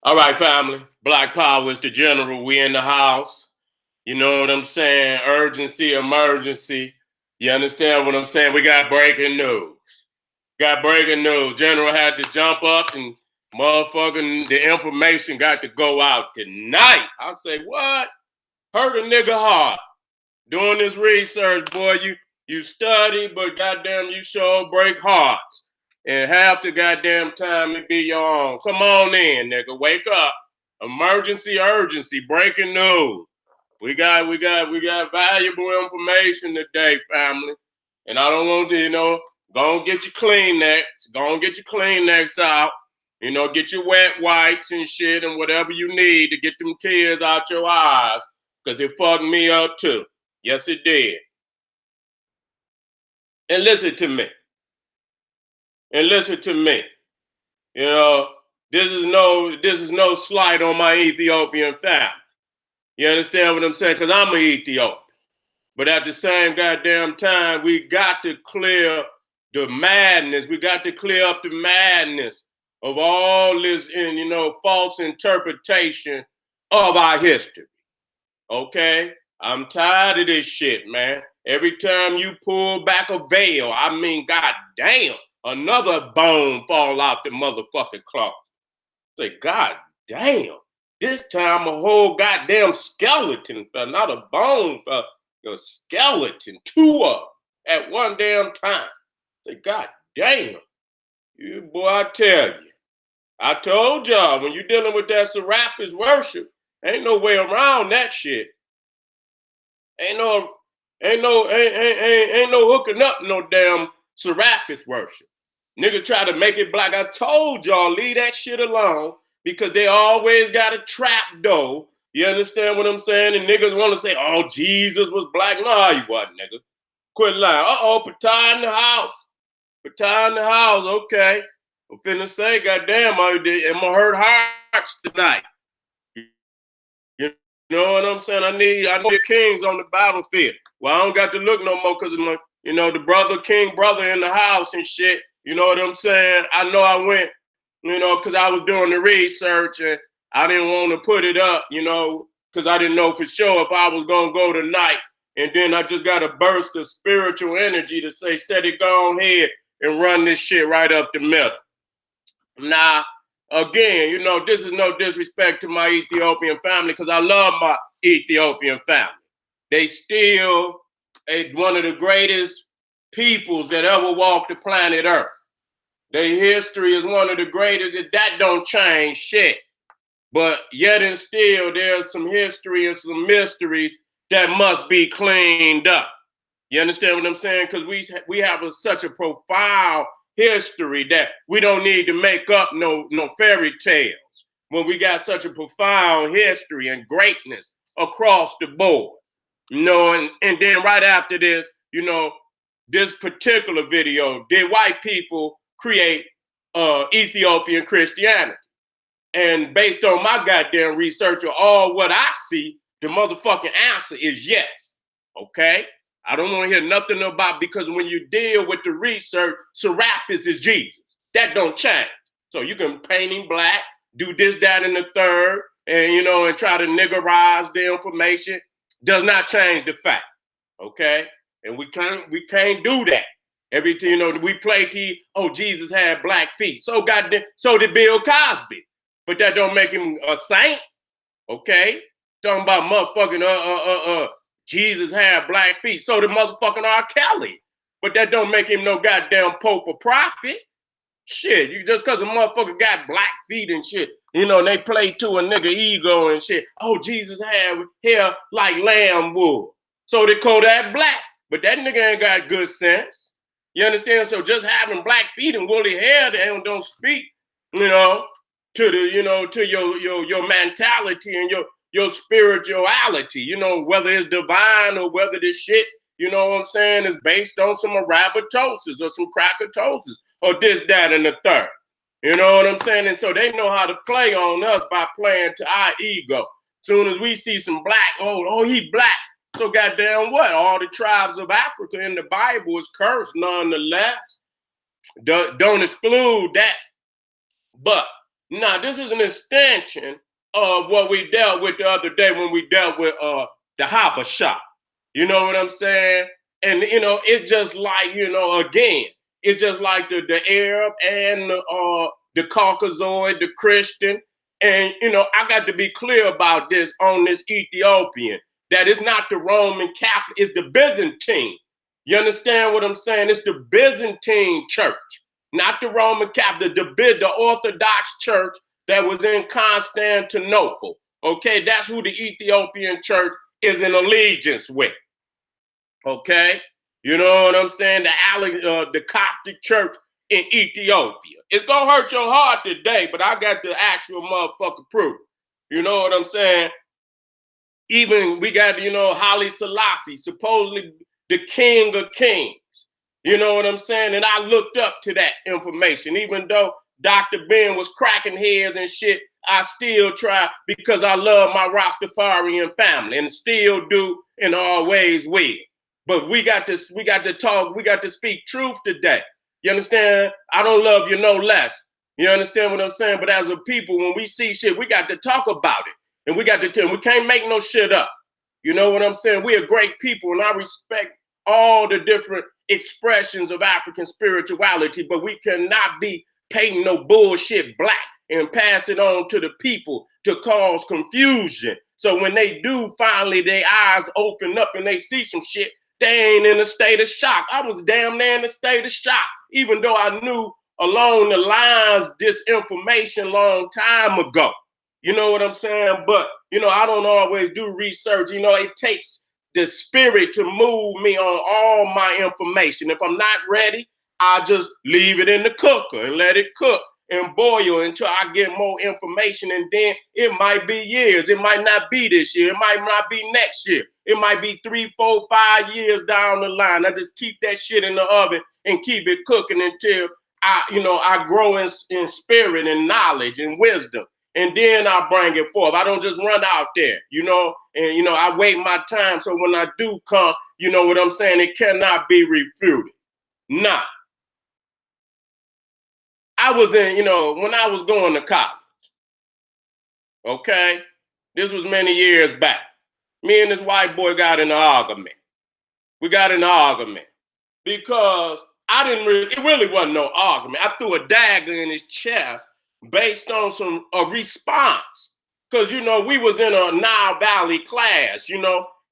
All right, family. Black Power is the general. We in the house. You know what I'm saying? Urgency, emergency. You understand what I'm saying? We got breaking news. Got breaking news. General had to jump up and motherfucking the information got to go out tonight. I say, what? Hurt a nigga hard. Doing this research, boy, you study, but goddamn, you sure break hearts. And half the goddamn time it be your own. Come on in, nigga. Wake up. Emergency, urgency, breaking news. We got valuable information today, family. And I don't want to, go and get your Kleenex. Go and get your Kleenex out. Get your wet wipes and shit and whatever you need to get them tears out your eyes. Because it fucked me up too. Yes, it did. And listen to me. And listen to me. This is no slight on my Ethiopian family. You understand what I'm saying? Because I'm an Ethiopian. But at the same goddamn time, we got to clear the madness. We got to clear up the madness of all this, false interpretation of our history. Okay? I'm tired of this shit, man. Every time you pull back a veil, I mean, goddamn, another bone fall out the motherfucking cloth. Say, goddamn, this time a whole goddamn skeleton, not a bone, a skeleton, two of them at one damn time. Say, goddamn, you boy, I tell you, I told y'all when you're dealing with that Serapis worship, ain't no way around that shit. Ain't no hooking up no damn Serapis worship. Nigga try to make it black. I told y'all, leave that shit alone because they always got a trap door. You understand what I'm saying? And niggas want to say, oh, Jesus was black. No, he wasn't, nigga. Quit lying. Uh-oh, Patah in the house. Patah in the house, okay. I'm finna say, goddamn, I'm gonna hurt hearts tonight. You know what I'm saying? I need kings on the battlefield. Well, I don't got to look no more because of my, the king brother in the house and shit. You know what I'm saying? I know I went, because I was doing the research and I didn't want to put it up, because I didn't know for sure if I was going to go tonight. And then I just got a burst of spiritual energy to say, Seti, go ahead and run this shit right up the middle. Now, again, this is no disrespect to my Ethiopian family because I love my Ethiopian family. They still one of the greatest peoples that ever walked the planet Earth. Their history is one of the greatest. That don't change shit. But yet and still, there's some history and some mysteries that must be cleaned up. You understand what I'm saying? Because we have such a profound history that we don't need to make up no fairy tales when we got such a profound history and greatness across the board. And then right after this, this particular video, did white people create Ethiopian Christianity? And based on my goddamn research or all what I see, the motherfucking answer is yes. Okay? I don't want to hear nothing about, because when you deal with the research, Serapis is Jesus. That don't change. So you can paint him black, do this, that, and the third, and and try to niggerize the information. Does not change the fact. Okay? And we can't do that. Everything, we play Jesus had black feet. So did Bill Cosby. But that don't make him a saint. Okay? Talking about motherfucking Jesus had black feet. So did motherfucking R. Kelly. But that don't make him no goddamn pope or prophet. Shit, you just because a motherfucker got black feet and shit, and they play to a nigga ego and shit. Oh, Jesus had hair like lamb wool. So they call that black. But that nigga ain't got good sense. You understand? So just having black feet and woolly hair, they don't speak, to the, to your mentality and your spirituality, whether it's divine or whether this shit, what I'm saying, is based on some arabatosis or some krakatosis or this, that, and the third. You know what I'm saying? And so they know how to play on us by playing to our ego. Soon as we see some black, oh, he black. So goddamn what? All the tribes of Africa in the Bible is cursed nonetheless. Don't exclude that. But Now, this is an extension of what we dealt with the other day when we dealt with the Haba shop. You know what I'm saying? And it's just like, again, it's just like the Arab and the Caucasoid, the Christian. And I got to be clear about this on this Ethiopian, that it's not the Roman Catholic, it's the Byzantine. You understand what I'm saying? It's the Byzantine church, not the Roman Catholic, the Orthodox church that was in Constantinople. Okay, that's who the Ethiopian church is in allegiance with. Okay, you know what I'm saying? The Coptic church in Ethiopia. It's gonna hurt your heart today, but I got the actual motherfucker proof. You know what I'm saying? Even we got, Haile Selassie, supposedly the king of kings. You know what I'm saying? And I looked up to that information. Even though Dr. Ben was cracking heads and shit, I still try because I love my Rastafarian family and still do and always will. But we got to talk, we got to speak truth today. You understand? I don't love you no less. You understand what I'm saying? But as a people, when we see shit, we got to talk about it. And we got to tell, we can't make no shit up. You know what I'm saying? We are great people, and I respect all the different expressions of African spirituality, but we cannot be painting no bullshit black and pass it on to the people to cause confusion. So when they do finally their eyes open up and they see some shit, they ain't in a state of shock. I was damn near in a state of shock, even though I knew along the lines disinformation long time ago. You know what I'm saying? But, I don't always do research. It takes the spirit to move me on all my information. If I'm not ready, I just leave it in the cooker and let it cook and boil until I get more information. And then it might be years. It might not be this year. It might not be next year. It might be 3, 4, 5 years down the line. I just keep that shit in the oven and keep it cooking until I grow in spirit and knowledge and wisdom. And then I bring it forth. I don't just run out there, and I wait my time. So when I do come, you know what I'm saying? It cannot be refuted. Nah. I was in, when I was going to college, okay? This was many years back. Me and this white boy got in an argument. We got in an argument because it really wasn't no argument. I threw a dagger in his chest based on a response. Because, we was in a Nile Valley class,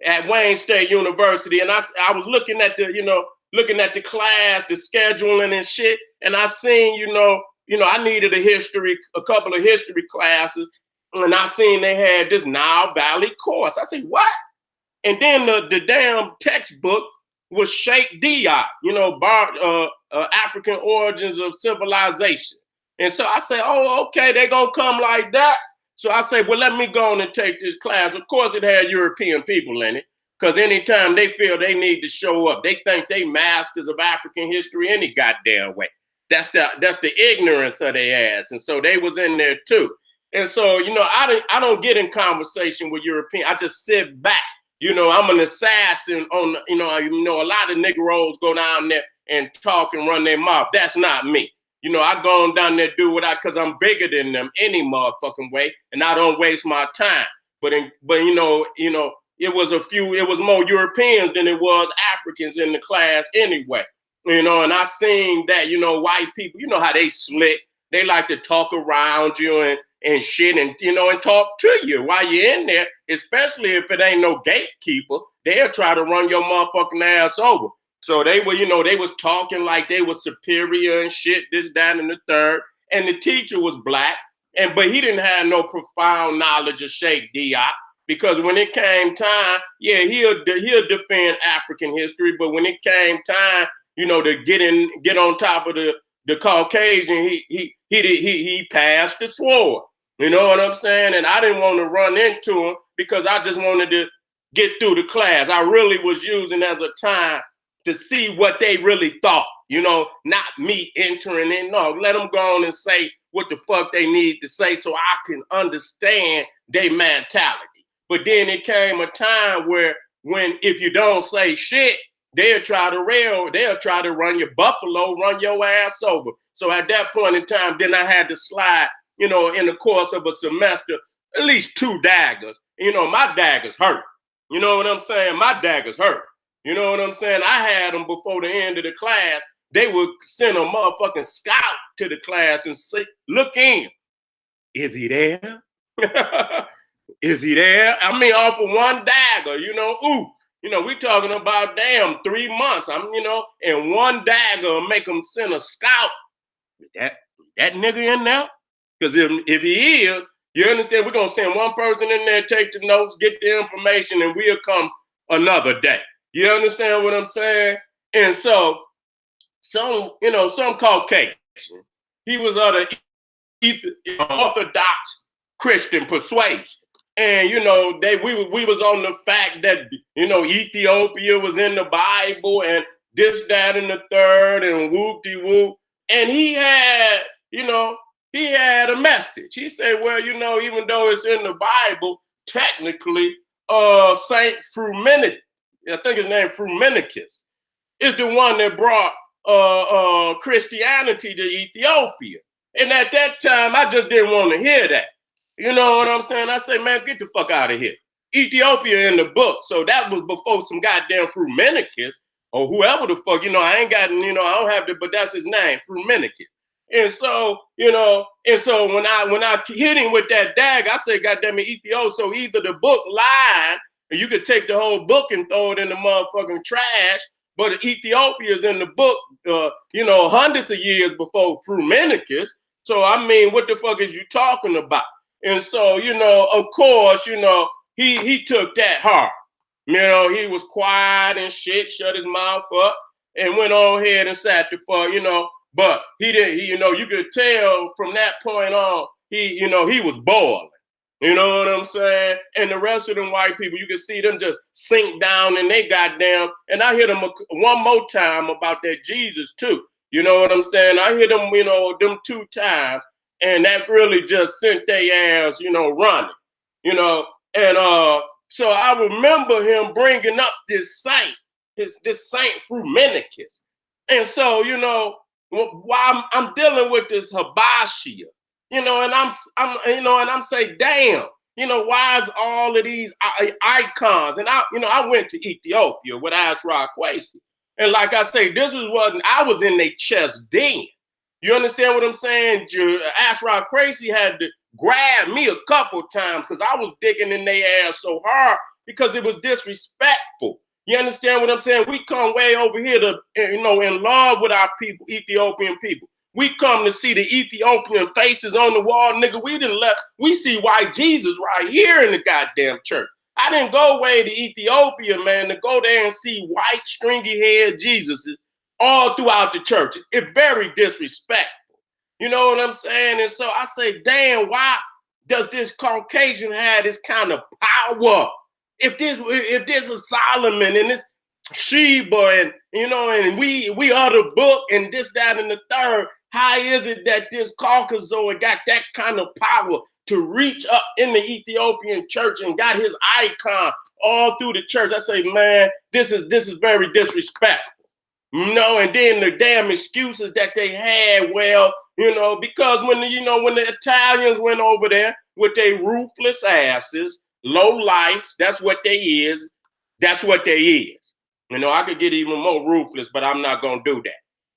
at Wayne State University. And I was looking at the class, the scheduling and shit. And I seen, I needed a couple of history classes. And I seen they had this Nile Valley course. I said, what? And then the damn textbook was Sheikh Diop, African Origins of Civilization. And so I say, oh, okay, they're going to come like that. So I say, well, let me go on and take this class. Of course, it had European people in it, because anytime they feel they need to show up, they think they masters of African history any goddamn way. That's the ignorance of their ass. And so they was in there too. And so, I don't get in conversation with Europeans. I just sit back. I'm an assassin on, a lot of Negroes go down there and talk and run their mouth. That's not me. I go on down there, do because I'm bigger than them any motherfucking way, and I don't waste my time. But it was more Europeans than it was Africans in the class anyway. And I seen that, white people, how they slick. They like to talk around you and shit and, and talk to you while you're in there, especially if it ain't no gatekeeper. They'll try to run your motherfucking ass over. So they were, they was talking like they were superior and shit, this, that, and the third. And the teacher was black, but he didn't have no profound knowledge of Sheikh Diop, because when it came time, yeah, he'll defend African history, but when it came time, to get on top of the Caucasian, he passed the sword. You know what I'm saying? And I didn't want to run into him because I just wanted to get through the class. I really was using as a time to see what they really thought, not me entering in. No, let them go on and say what the fuck they need to say so I can understand their mentality. But then it came a time where if you don't say shit, they'll try to run your buffalo, run your ass over. So at that point in time, then I had to slide you know, in the course of a semester, at least 2 daggers. You know, my daggers hurt. You know what I'm saying? My daggers hurt. You know what I'm saying? I had them before the end of the class. They would send a motherfucking scout to the class and say, look in. Is he there? Is he there? I mean, off of 1 dagger, you know, ooh. You know, we talking about, damn, 3 months. You know, and 1 dagger make them send a scout. That nigga in there? Because if he is, you understand, we're going to send one person in there, take the notes, get the information, and we'll come another day. You understand what I'm saying? And so, some Caucasian, he was of the Orthodox Christian persuasion. And, you know, we was on the fact that, you know, Ethiopia was in the Bible and this, that, and the third, and whoop-de-whoop. And he had, you know, he had a message. He said, well, you know, even though it's in the Bible, technically, Saint Frumenicus, I think his name Frumenicus, is the one that brought Christianity to Ethiopia. And at that time, I just didn't want to hear that. You know what I'm saying? I say, man, get the fuck out of here. Ethiopia in the book. So that was before some goddamn Frumenicus or whoever the fuck, you know, I ain't got, you know, I don't have to, but that's his name, Frumenicus. And so, you know, and so when I hit him with that dag, I said, goddamn it, Ethiopia. So either the book lied, and you could take the whole book and throw it in the motherfucking trash, but Ethiopia is in the book, you know, hundreds of years before Frumenicus. So, I mean, what the fuck is you talking about? And so, you know, of course, you know, he took that hard. You know, he was quiet and shit, shut his mouth up, and went on ahead and sat the fuck, you know. But he didn't, you know, you could tell from that point on, you know, he was boiling. You know what I'm saying? And the rest of them white people, you can see them just sink down and they goddamn. And I hit them one more time about that Jesus too. You know what I'm saying? I hit them, you know, them 2 times, and that really just sent their ass, you know, running. You know, and so I remember him bringing up this saint, this Saint Frumenicus. And so, you know, while I'm dealing with this Habashia, you know, and I'm saying, damn, you know, why is all of these icons? And I went to Ethiopia with Ashra Kwesi. And like I say, this is what I was in their chest then. You understand what I'm saying? Ashra Kwesi had to grab me a couple times because I was digging in their ass so hard because it was disrespectful. You understand what I'm saying? We come way over here to, you know, in love with our people, Ethiopian people. We come to see the Ethiopian faces on the wall, nigga. We see white Jesus right here in the goddamn church. I didn't go way to Ethiopia, man, to go there and see white stringy head Jesuses all throughout the church. It's very disrespectful. You know what I'm saying? And so I say, damn, why does this Caucasian have this kind of power? If this is Solomon and this Sheba and, you know, and we are the book and this, that, and the third, how is it that this Caucasoid got that kind of power to reach up in the Ethiopian church and got his icon all through the church? I say, man, this is very disrespectful. You know, and then the damn excuses that they had, well, you know, because when the Italians went over there with their ruthless asses, low lights, that's what they is. That's what they is. You know, I could get even more ruthless, but I'm not going to do that.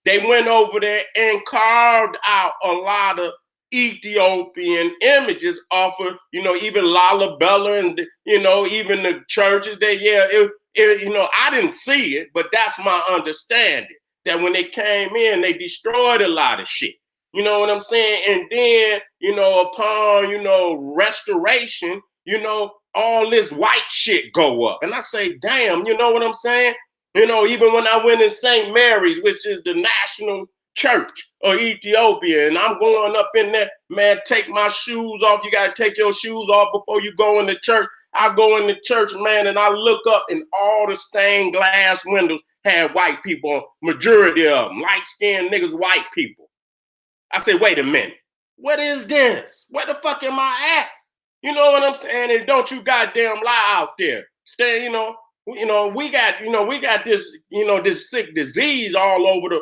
They went over there and carved out a lot of Ethiopian images off of, you know, even Lalibela and, you know, even the churches that, you know, I didn't see it, but that's my understanding, that when they came in, they destroyed a lot of shit. You know what I'm saying? And then, you know, upon, you know, restoration, you know, all this white shit go up. And I say, damn, you know what I'm saying? You know, even when I went in St. Mary's, which is the national church of Ethiopia, and I'm going up in there, man, take my shoes off. You got to take your shoes off before you go in the church. I go in the church, man, and I look up and all the stained glass windows had white people on, majority of them, light-skinned niggas, white people. I say, wait a minute, what is this? Where the fuck am I at? You know what I'm saying? And don't you goddamn lie out there. Stay, you know, we got this, you know, this sick disease all over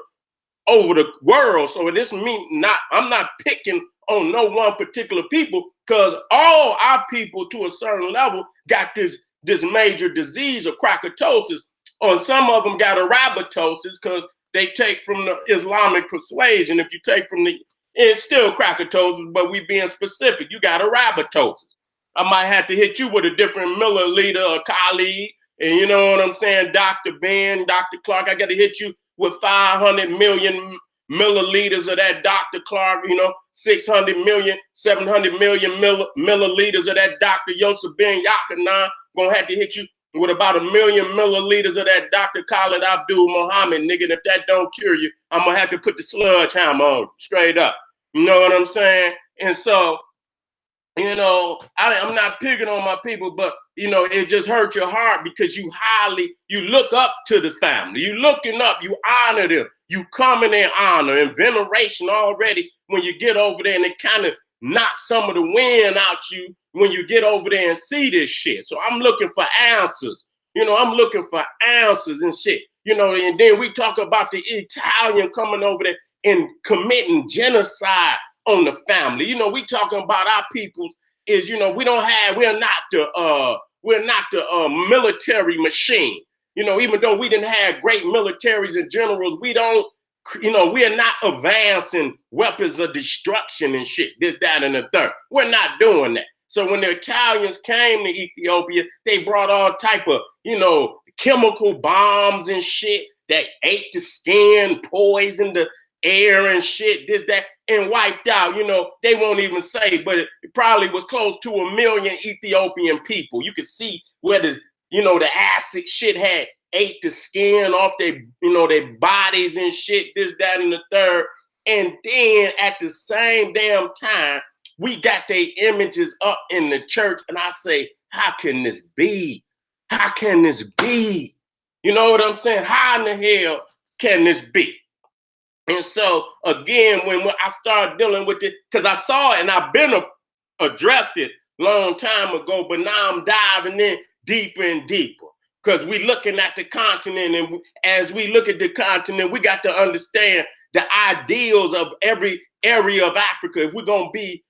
over the world. So this mean I'm not picking on no one particular people, because all our people to a certain level got this major disease of crackatosis, or some of them got arabatosis because they take from the Islamic persuasion. If you take from it's still crackatosis, but we being specific. You got arabatosis. I might have to hit you with a different milliliter or colleague, and you know what I'm saying, Dr. Ben, Dr. Clark. I got to hit you with 500 million milliliters of that Dr. Clark, 600 million, 700 million milliliters of that Dr. Yosef Ben Yakanan. Gonna have to hit you with about 1 million milliliters of that Dr. Khalid Abdul Muhammad, nigga. And if that don't cure you, I'm gonna have to put the sludge hammer on you, straight up. You know what I'm saying? And so, I'm not picking on my people, but it just hurts your heart because you look up to the family. You looking up, you honor them, you come in their honor and veneration already when you get over there, and it kind of knocks some of the wind out you when you get over there and see this shit. So I'm looking for answers. I'm looking for answers and shit. And then we talk about the Italian coming over there and committing genocide on the family. We talking about our peoples is, we're not the military machine. Even though we didn't have great militaries and generals, we don't, we are not advancing weapons of destruction and shit, this, that, and the third. We're not doing that. So when the Italians came to Ethiopia, they brought all type of, chemical bombs and shit that ate the skin, poisoned the air and shit, this, that, and wiped out, they won't even say, but it probably was close to 1 million Ethiopian people. You could see where the acid shit had ate the skin off their bodies and shit, this, that, and the third. And then at the same damn time, we got their images up in the church. And I say, how can this be? How can this be? You know what I'm saying? How in the hell can this be? And so again, when I started dealing with it, because I saw it and I've been addressed it long time ago, but now I'm diving in deeper and deeper, because we looking at the continent, and as we look at the continent, we got to understand the ideals of every area of Africa. If we're gonna be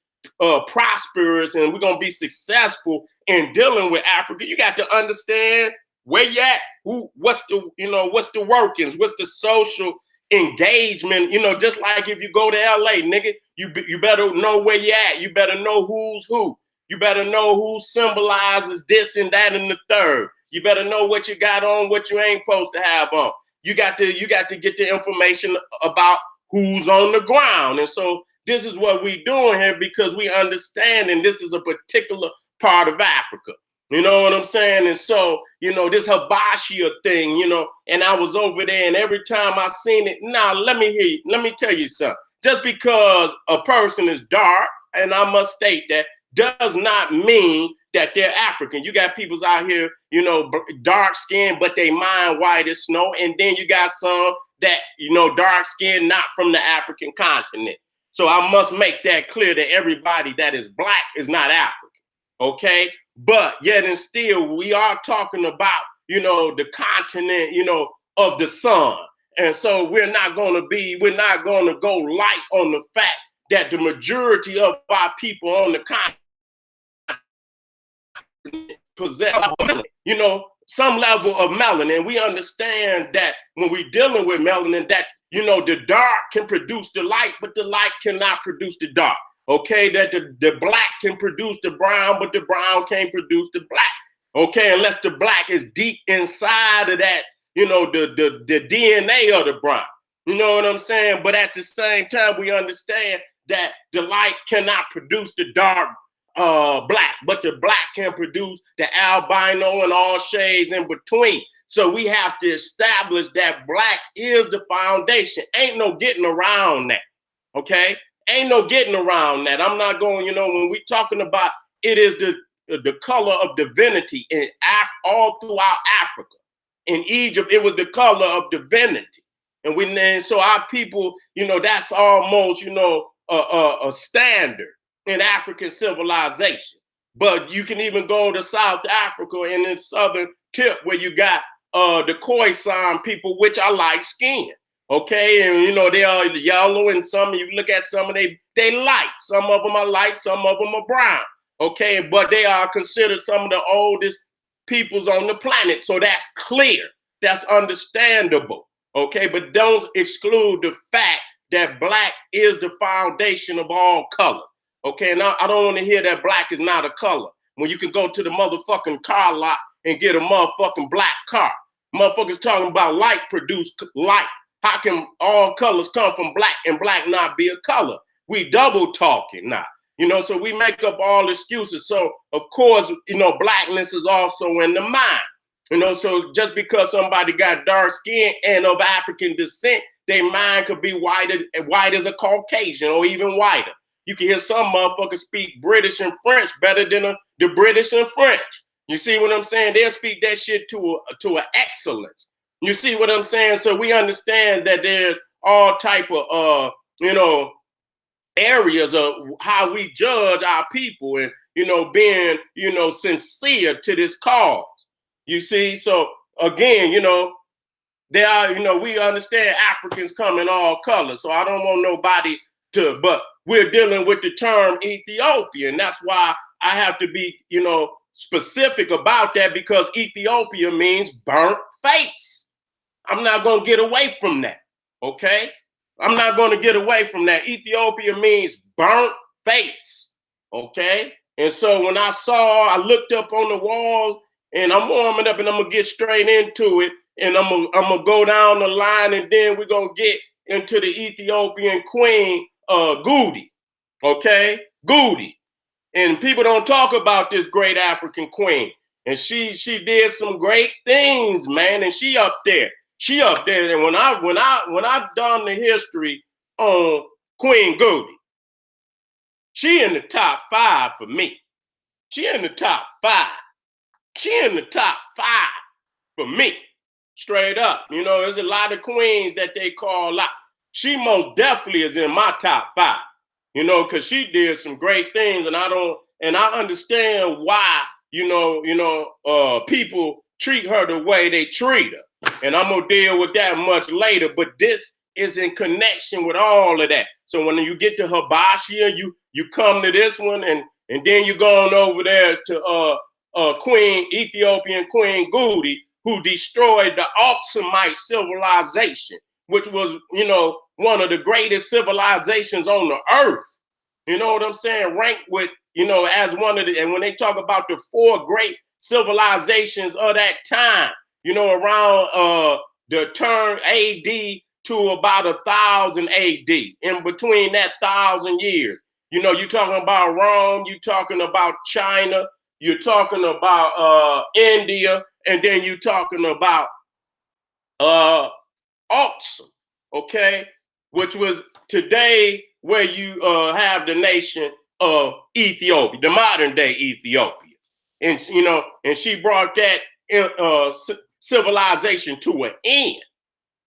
prosperous and we're gonna be successful in dealing with Africa, you got to understand where you at, what's the workings, what's the social engagement. Just like if you go to LA, nigga, you better know where you at. You better know who's who. You better know who symbolizes this and that and the third. You better know what you got on, what you ain't supposed to have on. You got to get the information about who's on the ground. And so this is what we doing here, because we understand, and this is a particular part of Africa. You know what I'm saying? And so, this Habashia thing, and I was over there, and every time I seen it, let me tell you something. Just because a person is dark, and I must state that, does not mean that they're African. You got peoples out here, dark skin, but they mind white as snow. And then you got some that, dark skin, not from the African continent. So I must make that clear to everybody that is black is not African. Okay. But yet and still, we are talking about, the continent, of the sun. And so we're not going to go light on the fact that the majority of our people on the continent possess, some level of melanin. And we understand that when we're dealing with melanin, that, the dark can produce the light, but the light cannot produce the dark. Okay, that the black can produce the brown, but the brown can't produce the black. Okay, unless the black is deep inside of that, the DNA of the brown. You know what I'm saying? But at the same time, we understand that the light cannot produce the dark black, but the black can produce the albino and all shades in between. So we have to establish that black is the foundation. Ain't no getting around that. Okay. Ain't no getting around that. I'm not going, when we talking about it is the color of divinity in all throughout Africa. In Egypt, it was the color of divinity. And so our people, that's almost, a standard in African civilization. But you can even go to South Africa and in southern tip where you got the Khoisan people, which are light skinned. Okay, and you know they are yellow, and some you look at some of they light. Some of them are light, some of them are brown. Okay, but they are considered some of the oldest peoples on the planet. So that's clear. That's understandable. Okay, but don't exclude the fact that black is the foundation of all color. Okay, now I don't want to hear that black is not a color when you can go to the motherfucking car lot and get a motherfucking black car. Motherfuckers talking about light produce light. How can all colors come from black and black not be a color? We double talking now. You know, so we make up all excuses. So, of course, you know, blackness is also in the mind. You know, so just because somebody got dark skin and of African descent, their mind could be white as a Caucasian or even whiter. You can hear some motherfuckers speak British and French better than the British and French. You see what I'm saying? They'll speak that shit to an excellence. You see what I'm saying? So we understand that there's all type of you know, areas of how we judge our people and, you know, being, you know, sincere to this cause. You see? So again, you know, there are, you know, we understand Africans come in all colors. So I don't want nobody to, but we're dealing with the term Ethiopian. That's why I have to be, you know, specific about that, because Ethiopia means burnt face. I'm not going to get away from that. Okay? I'm not going to get away from that. Ethiopia means burnt face. Okay? And so when I looked up on the walls, and I'm warming up and I'm going to get straight into it. And I'm gonna go down the line, and then we're going to get into the Ethiopian queen, Goody. Okay? Goody. And people don't talk about this great African queen. And she did some great things, man. And she up there. She up there. And when I've done the history on Queen Goody, she in the top 5 for me. She in the top 5. She in the top 5 for me. Straight up. You know, there's a lot of queens that they call out. She most definitely is in my top 5. You know, because she did some great things, and I understand why, people treat her the way they treat her. And I'm gonna deal with that much later, but this is in connection with all of that. So when you get to Habashia, you come to this one, and then you're going over there to Ethiopian Queen Goody, who destroyed the Aksumite civilization, which was, you know, one of the greatest civilizations on the earth. You know what I'm saying? Ranked with, you know, as one of the, and when they talk about the 4 great civilizations of that time, you know, around the turn AD to about 1000 AD, in between that 1000 years. You know, you're talking about Rome, you're talking about China, you're talking about India, and then you're talking about Aksum, okay, which was today where you have the nation of Ethiopia, the modern day Ethiopia, and you know, and she brought that civilization to an end,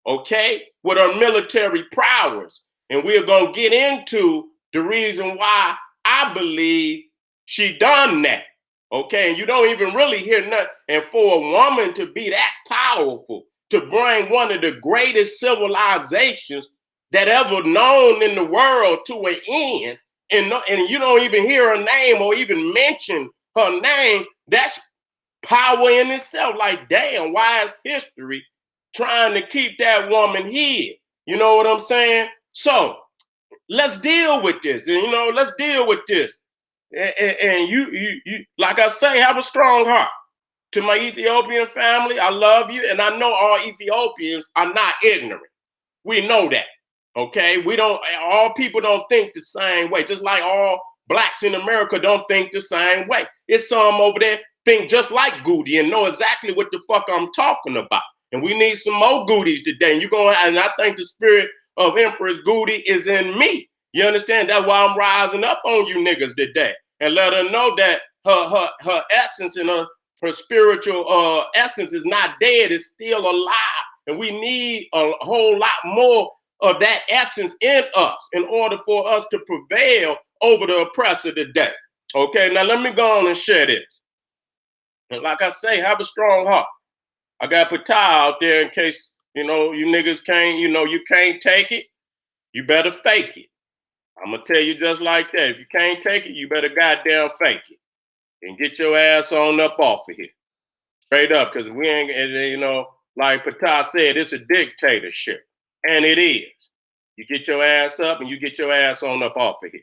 okay, with her military prowess, and we're gonna get into the reason why I believe she done that, okay, and you don't even really hear nothing, and for a woman to be that powerful, to bring one of the greatest civilizations that ever known in the world to an end, and you don't even hear her name or even mention her name, that's power in itself. Like, damn, why is history trying to keep that woman hid? You know what I'm saying? So let's deal with this. And, you know, let's deal with this. And you, like I say, have a strong heart. To my Ethiopian family, I love you. And I know all Ethiopians are not ignorant. We know that. Okay. All people don't think the same way. Just like all blacks in America don't think the same way. It's some over there think just like Goody and know exactly what the fuck I'm talking about. And we need some more Goodies today. And I think the spirit of Empress Goody is in me. You understand? That's why I'm rising up on you niggas today and let her know that her essence and her spiritual essence is not dead, it's still alive. And we need a whole lot more of that essence in us in order for us to prevail over the oppressor today. Okay, now let me go on and share this. And like I say, have a strong heart. I got Patah out there in case you niggas can't, you can't take it, you better fake it. I'm gonna tell you just like that. If you can't take it, you better goddamn fake it and get your ass on up off of here. Straight up, because we ain't, like Patah said, it's a dictatorship. And it is. You get your ass up and you get your ass on up off of here.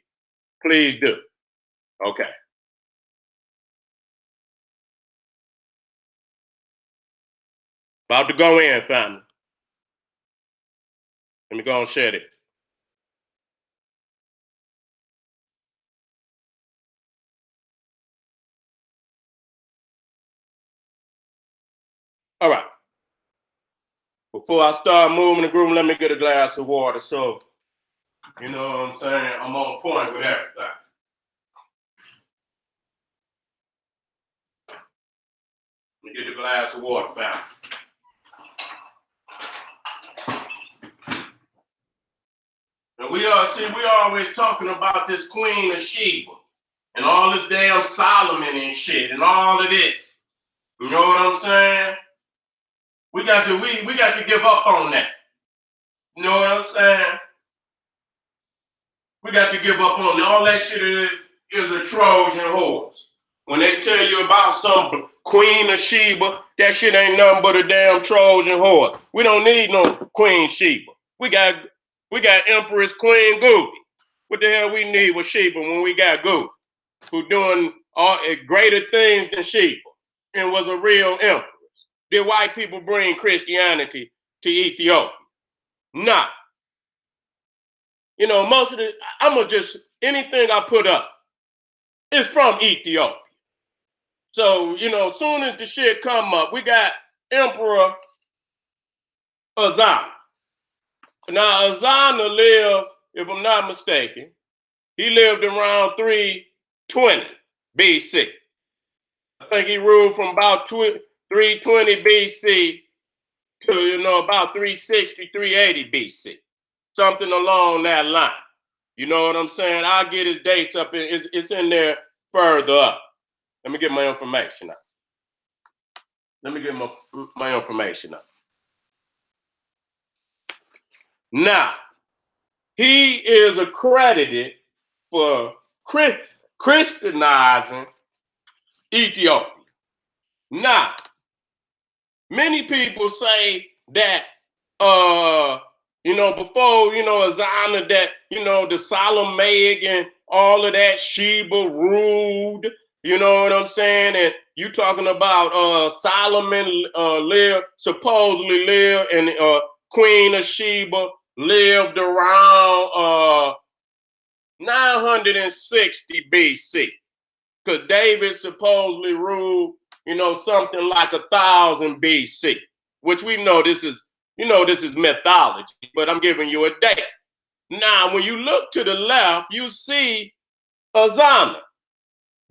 Please do. Okay. About to go in, family. Let me go and share it. All right. Before I start moving the group, let me get a glass of water. So, you know what I'm saying? I'm on point with everything. Let me get a glass of water, family. And we always talking about this Queen of Sheba and all this damn Solomon and shit and all of this. You know what I'm saying? We got to give up on that. You know what I'm saying? We got to give up on all that shit is a Trojan horse. When they tell you about some Queen of Sheba, that shit ain't nothing but a damn Trojan horse. We don't need no Queen Sheba. We got Empress Queen Goody. What the hell we need with Sheba when we got Goody, who doing all greater things than Sheba and was a real empress? Did white people bring Christianity to Ethiopia? Nah. Most of anything I put up is from Ethiopia. So, as soon as the shit come up, we got Emperor Azana. Now, Azana lived, if I'm not mistaken, he lived around 320 BC. I think he ruled from about 320 BC to, about 360, 380 BC. Something along that line. You know what I'm saying? I'll get his dates up. It's in there further up. Let me get my information up. Let me get my information up. Now, he is accredited for Christianizing Ethiopia. Now, many people say that, before, Azana, that, the Solomaic and all of that, Sheba ruled, you know what I'm saying? And you talking about Solomon supposedly lived, and Queen of Sheba lived around 960 BC. Because David supposedly ruled, something like 1000 BC, which we know this is mythology, but I'm giving you a date. Now, when you look to the left, you see Azana.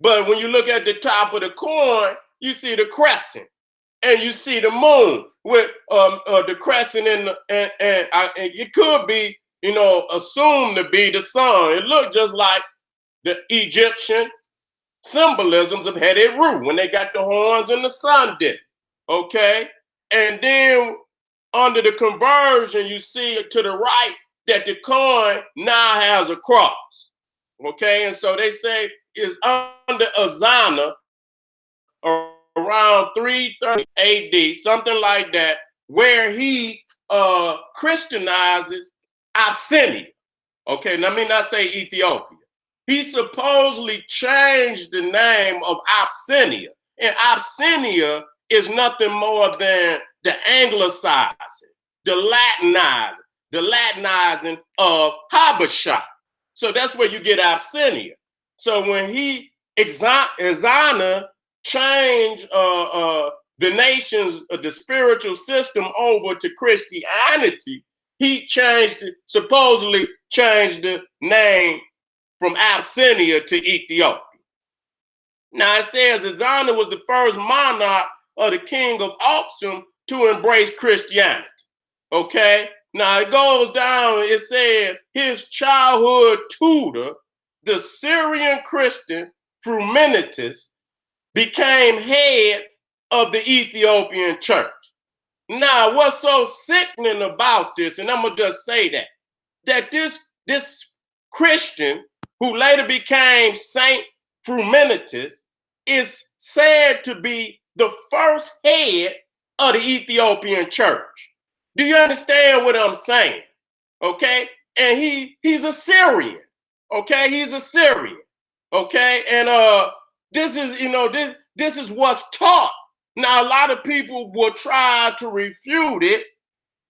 But when you look at the top of the coin, you see the crescent, and you see the moon with the crescent and it could be, assumed to be the sun. It looked just like the Egyptian symbolisms of Heru when they got the horns and the sun did. Okay, and then under the conversion, you see to the right that the coin now has a cross. Okay, and so they say is under Azana around 330 AD, something like that, where he Christianizes Abyssinia. Okay, let me not say Ethiopia. He supposedly changed the name of Abyssinia, and Abyssinia is nothing more than the anglicizing, the Latinizing of Habasha. So that's where you get Abyssinia. So when he Azana changed the nation's the spiritual system over to Christianity, he supposedly changed the name from Abyssinia to Ethiopia. Now it says Azana was the first monarch of the king of Aksum to embrace Christianity. Okay, now it goes down, it says his childhood tutor, the Syrian Christian Frumenitus, became head of the Ethiopian church. Now, what's so sickening about this, and I'm gonna just say that this Christian who later became Saint Frumenitus is said to be the first head of the Ethiopian church. Do you understand what I'm saying? Okay, and he's a Syrian. Okay, he's a Syrian. Okay, and this is this is what's taught. Now, a lot of people will try to refute it,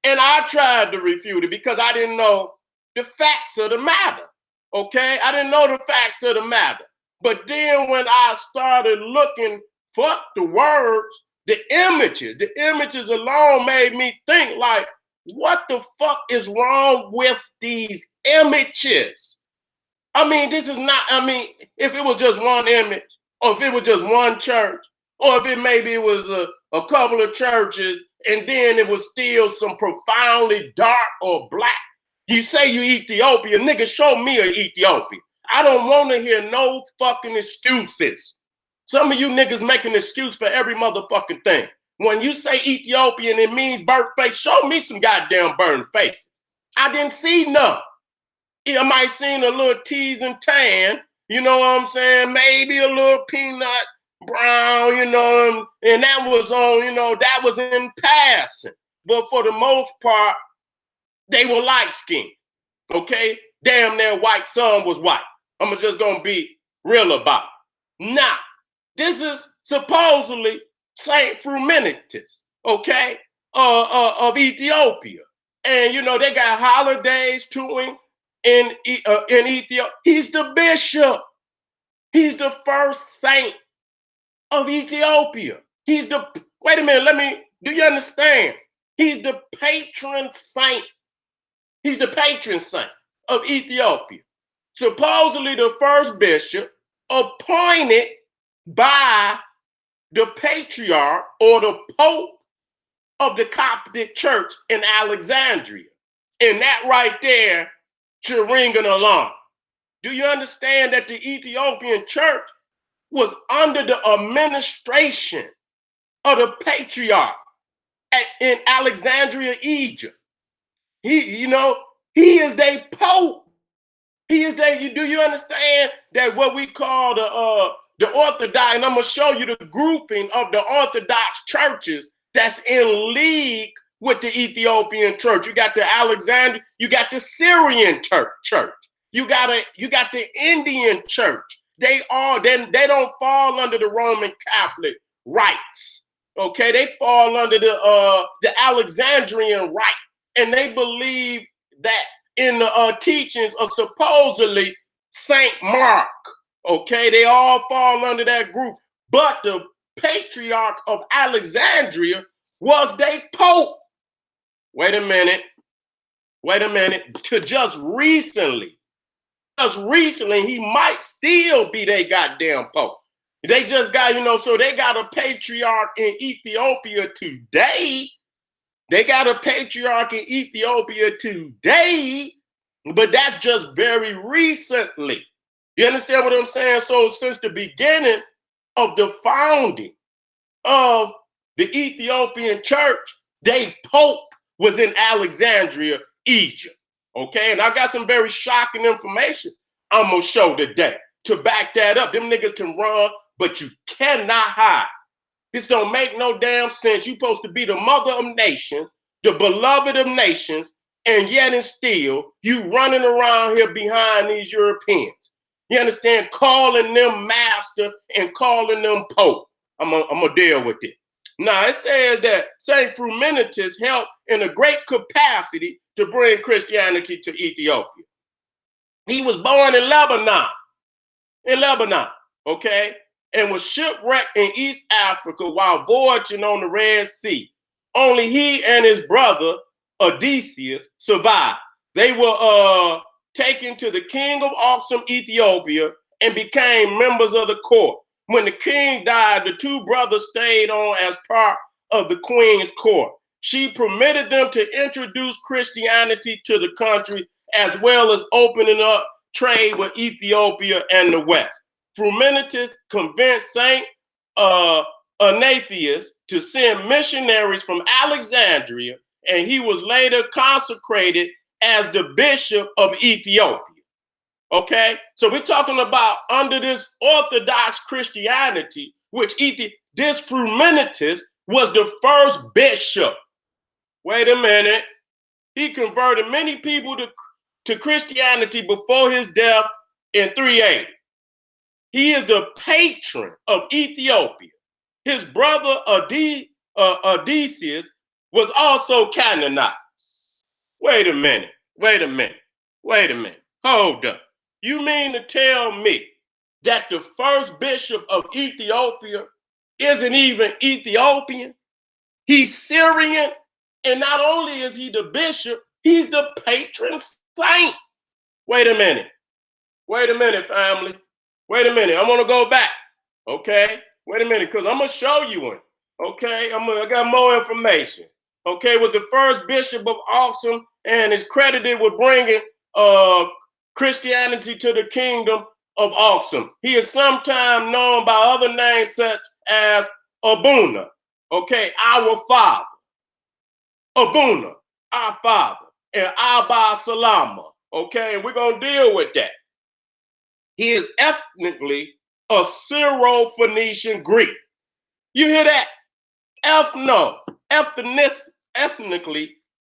and I tried to refute it because I didn't know the facts of the matter. Okay, I didn't know the facts of the matter. But then when I started looking for the words, the images alone made me think like, what the fuck is wrong with these images? I mean, this is not, I mean, if it was just one image, or if it was just one church, or if it was a couple of churches, and then it was still some profoundly dark or black. You say you Ethiopian, nigga, show me an Ethiopian. I don't want to hear no fucking excuses. Some of you niggas make an excuse for every motherfucking thing. When you say Ethiopian, it means burnt face. Show me some goddamn burnt faces. I didn't see none. I might seen a little tease and tan, you know what I'm saying? Maybe a little peanut brown, you know, and that was on, you know, that was in passing. But for the most part, they were light skinned. Okay? Damn, their white son was white. I'm just gonna be real about it. Now, this is supposedly Saint Frumenitus, okay, of Ethiopia. And you know, they got holidays to him in Ethiopia. He's the bishop. He's the first saint of Ethiopia. He's the, wait a minute, do you understand? He's the patron saint. He's the patron saint of Ethiopia. Supposedly the first bishop appointed by the patriarch or the pope of the Coptic church in Alexandria. And that right there should ring an alarm. Do you understand that the Ethiopian church was under the administration of the patriarch in Alexandria, Egypt? He is their pope. He is their, do you understand that what we call the Orthodox, and I'm gonna show you the grouping of the Orthodox churches that's in league with the Ethiopian church. You got the Alexandria, you got the Syrian church. You got the Indian church. They don't fall under the Roman Catholic rites. Okay, they fall under the Alexandrian rite, and they believe that in the teachings of supposedly Saint Mark. Okay, they all fall under that group. But the patriarch of Alexandria was their pope. Wait a minute. To just recently, he might still be their goddamn pope. They just got, so they got a patriarch in Ethiopia today. But that's just very recently. You understand what I'm saying? So since the beginning of the founding of the Ethiopian church, their pope was in Alexandria, Egypt. Okay, and I got some very shocking information I'm gonna show today to back that up. Them niggas can run, but you cannot hide. This don't make no damn sense. You supposed to be the mother of nations, the beloved of nations, and yet and still you running around here behind these Europeans. You understand? Calling them master and calling them pope. I'm gonna deal with it. Now, it says that Saint Frumenitus helped in a great capacity to bring Christianity to Ethiopia. He was born in Lebanon, okay, and was shipwrecked in East Africa while voyaging on the Red Sea. Only he and his brother, Odysseus, survived. They were taken to the king of Aksum, Ethiopia, and became members of the court. When the king died, the two brothers stayed on as part of the queen's court. She permitted them to introduce Christianity to the country, as well as opening up trade with Ethiopia and the West. Frumenitus convinced Saint an atheist to send missionaries from Alexandria, and he was later consecrated as the bishop of Ethiopia. Okay, so we're talking about under this Orthodox Christianity, which this Frumenitus was the first bishop. Wait a minute. He converted many people to Christianity before his death in 380. He is the patron of Ethiopia. His brother Odysseus was also canonized. Wait a minute. Hold up. You mean to tell me that the first bishop of Ethiopia isn't even Ethiopian? He's Syrian, and not only is he the bishop, he's the patron saint. Wait a minute, family. Wait a minute. I want to go back. Okay. Wait a minute, because I'm gonna show you one. Okay. I got more information. Okay, with the first bishop of Aksum, and is credited with bringing Christianity to the kingdom of Aksum. He is sometimes known by other names such as Abuna. Okay, our father. Abuna, our father, and Abba Salama. Okay, and we're gonna deal with that. He is ethnically a Syro-Phoenician Greek. You hear that? Ethnically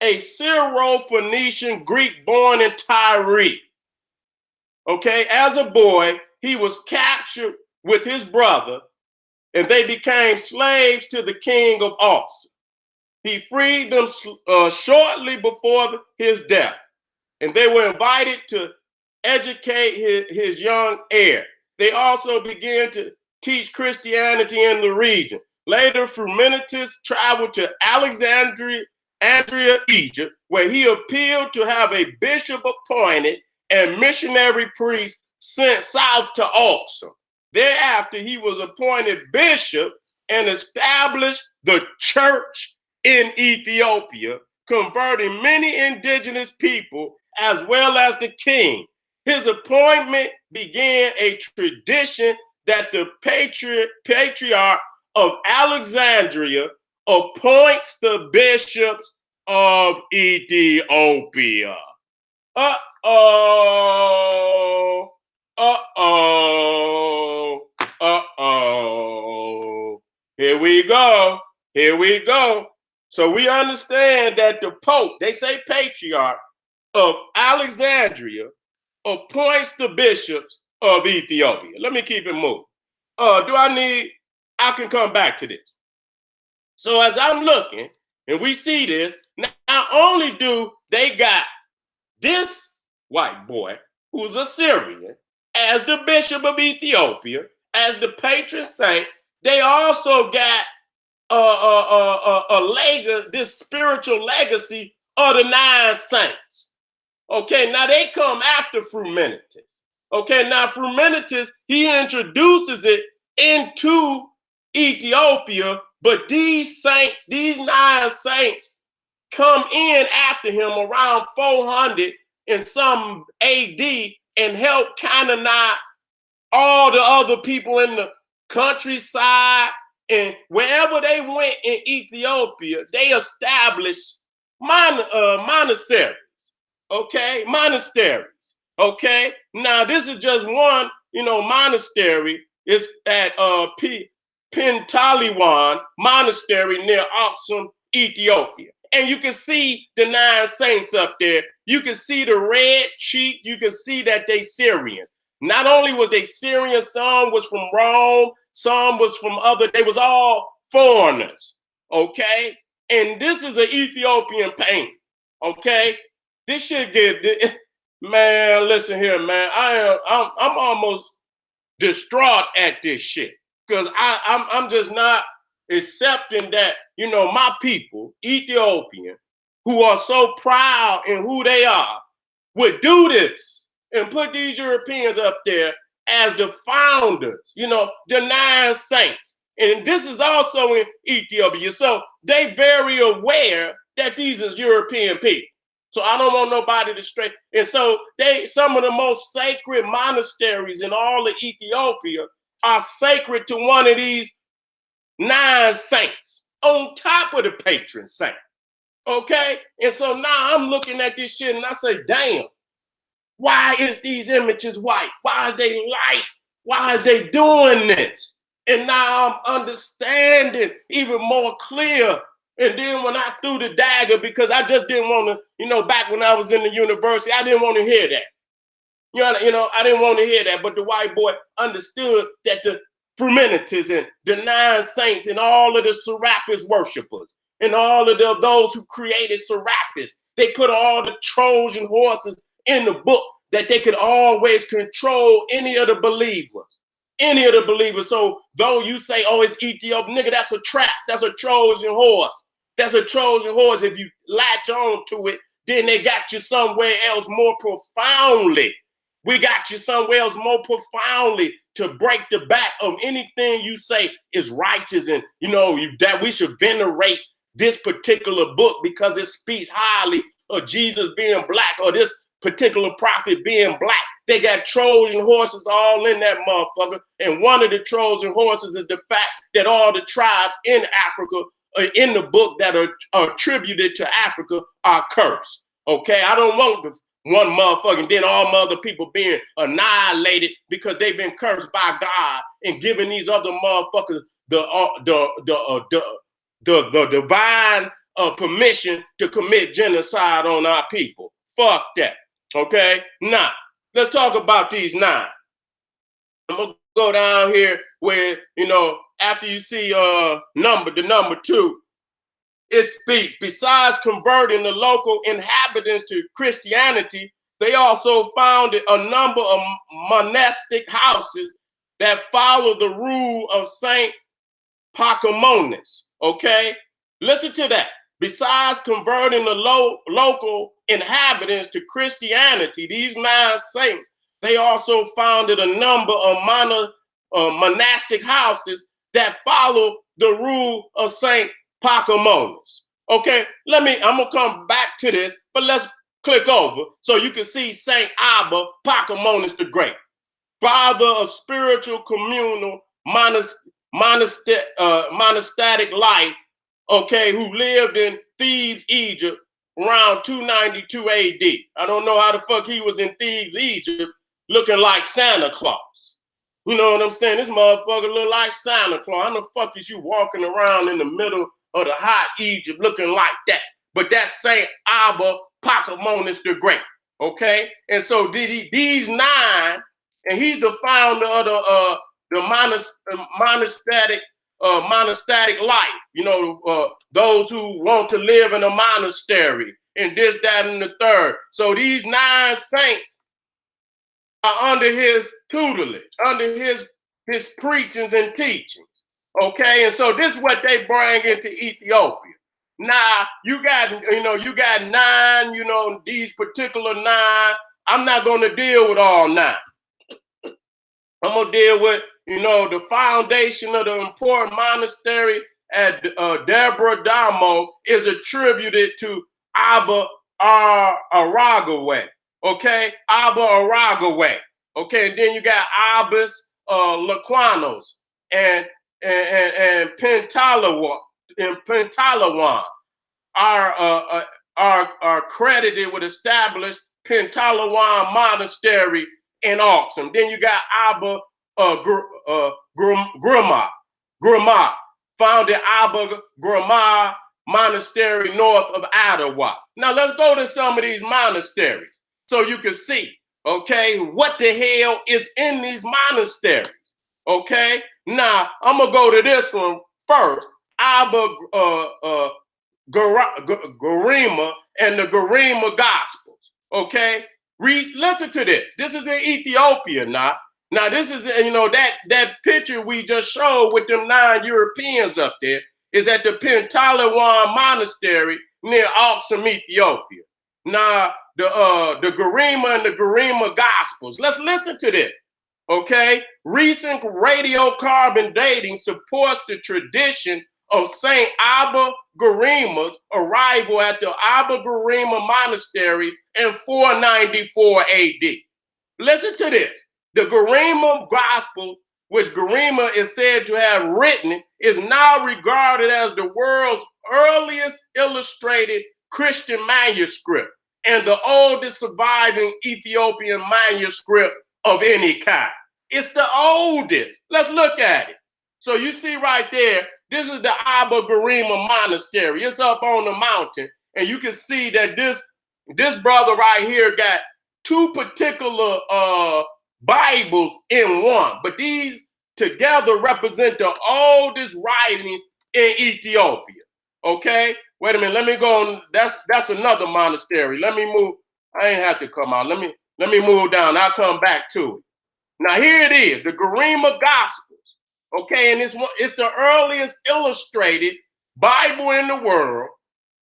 a Syro-Phoenician Greek born in Tyre. Okay, as a boy, he was captured with his brother, and they became slaves to the king of Aksum. He freed them shortly before his death, and they were invited to educate his young heir. They also began to teach Christianity in the region. Later, Frumenitus traveled to Alexandria, Egypt, where he appealed to have a bishop appointed and missionary priest sent south to Aksum. Thereafter, he was appointed bishop and established the church in Ethiopia, converting many indigenous people as well as the king. His appointment began a tradition that the patriarch of Alexandria appoints the bishops of Ethiopia. Uh-oh. Here we go. So we understand that the Pope, they say patriarch of Alexandria, appoints the bishops of Ethiopia. Let me keep it moving. I can come back to this. So as I'm looking, and we see this, not only do they got this white boy, who's a Syrian, as the bishop of Ethiopia, as the patron saint, they also got this spiritual legacy of the 9 saints. Okay, now they come after Frumenitus. Okay, now Frumenitus, he introduces it into Ethiopia, but these saints, these 9 saints, come in after him around 400 and some AD and help canonize all the other people in the countryside, and wherever they went in Ethiopia, they established monasteries. Okay, monasteries. Okay, now this is just one, monastery. It's at Pintaliwan Monastery near Aksum, Ethiopia. And you can see the 9 saints up there. You can see the red cheek. You can see that they Syrians. Not only was they Syrian, some was from Rome, some was from they was all foreigners. Okay, and this is an Ethiopian painting. Okay, this should get, man. Listen here, man. I'm almost distraught at this shit because I'm just not accepting that, my people, Ethiopian, who are so proud in who they are, would do this and put these Europeans up there as the founders, the 9 saints. And this is also in Ethiopia. So they very aware that these is European people. So I don't want nobody to stray. And so some of the most sacred monasteries in all of Ethiopia are sacred to one of these 9 saints on top of the patron saint. Okay? And so now I'm looking at this shit and I say, damn, why is these images white? Why is they light? Why is they doing this? And now I'm understanding even more clear. And then when I threw the dagger, because I just didn't want to, back when I was in the university, I didn't want to hear that. I didn't want to hear that. But the white boy understood that the Frumentists and the 9 saints and all of the Serapis worshipers and all of those who created Serapis, they put all the Trojan horses in the book that they could always control any of the believers. Any of the believers. So though you say, oh, it's Ethiopian, nigga, that's a trap. That's a Trojan horse. That's a Trojan horse. If you latch on to it, then they got you somewhere else more profoundly. We got you somewhere else more profoundly to break the back of anything you say is righteous and, that we should venerate this particular book because it speaks highly of Jesus being black or this particular prophet being black. They got Trojan horses all in that motherfucker. And one of the Trojan horses is the fact that all the tribes in Africa, in the book that are attributed to Africa, are cursed. Okay, I don't want the one motherfucker and then all other people being annihilated because they've been cursed by God and giving these other motherfuckers the divine permission to commit genocide on our people. Fuck that. Okay, now let's talk about these 9. I'm gonna go down here where after you see the number 2, it speaks. Besides converting the local inhabitants to Christianity, they also founded a number of monastic houses that follow the rule of Saint Pachomius. Okay, listen to that. Besides converting the local inhabitants to Christianity, these 9 saints, they also founded a number of monastic houses that follow the rule of Saint Pachomius. Okay, I'm gonna come back to this, but let's click over so you can see Saint Abba Pachomius the Great, father of spiritual communal monastic life. Okay, who lived in Thebes, Egypt, around 292 AD. I don't know how the fuck he was in Thebes, Egypt, looking like Santa Claus. You know what I'm saying? This motherfucker look like Santa Claus. How the fuck is you walking around in the middle of the hot Egypt looking like that? But that's Saint Abba Pachomius the Great. Okay, and so these 9, and he's the founder of the monastic life, those who want to live in a monastery and this, that, and the third. So these 9 saints are under his tutelage, under his preachings and teachings. Okay, and so this is what they bring into Ethiopia. Now you got 9, these particular 9. I'm not going to deal with all 9. I'm going to deal with the foundation of the important monastery at Debre Damo is attributed to Abba Aragawe. Okay, Abba Aragawe. Okay, and then you got Abbas Laquanos and Pentalawan are credited with established Pentalawan Monastery in Auxum. Then you got Abba Gruma, founded Abba Gruma Monastery north of Ottawa. Now let's go to some of these monasteries so you can see, okay, what the hell is in these monasteries. Okay, now I'm gonna go to this one first. Abba Garima and the Garima Gospels. Okay, listen to this. This is in Ethiopia now. Now this is that picture we just showed with them 9 Europeans up there is at the Pentalawan Monastery near Auxum, Ethiopia. Now the Garima and the Garima Gospels. Let's listen to this. Okay, recent radiocarbon dating supports the tradition of Saint Abba Garima's arrival at the Abba Garima Monastery in 494 AD. Listen to this. The Garima Gospel which Garima is said to have written, is now regarded as the world's earliest illustrated Christian manuscript and the oldest surviving Ethiopian manuscript of any kind. It's the oldest. Let's look at it. So you see right there, this is the Abba Garima Monastery. It's up on the mountain, and you can see that this brother right here got two particular Bibles in one, but these together represent the oldest writings in Ethiopia. Okay, wait a minute. Let me go on. That's another monastery. Let me move. I ain't have to come out. Let me move down. I'll come back to it. Now here it is, the Garima Gospels. Okay, and it's the earliest illustrated Bible in the world,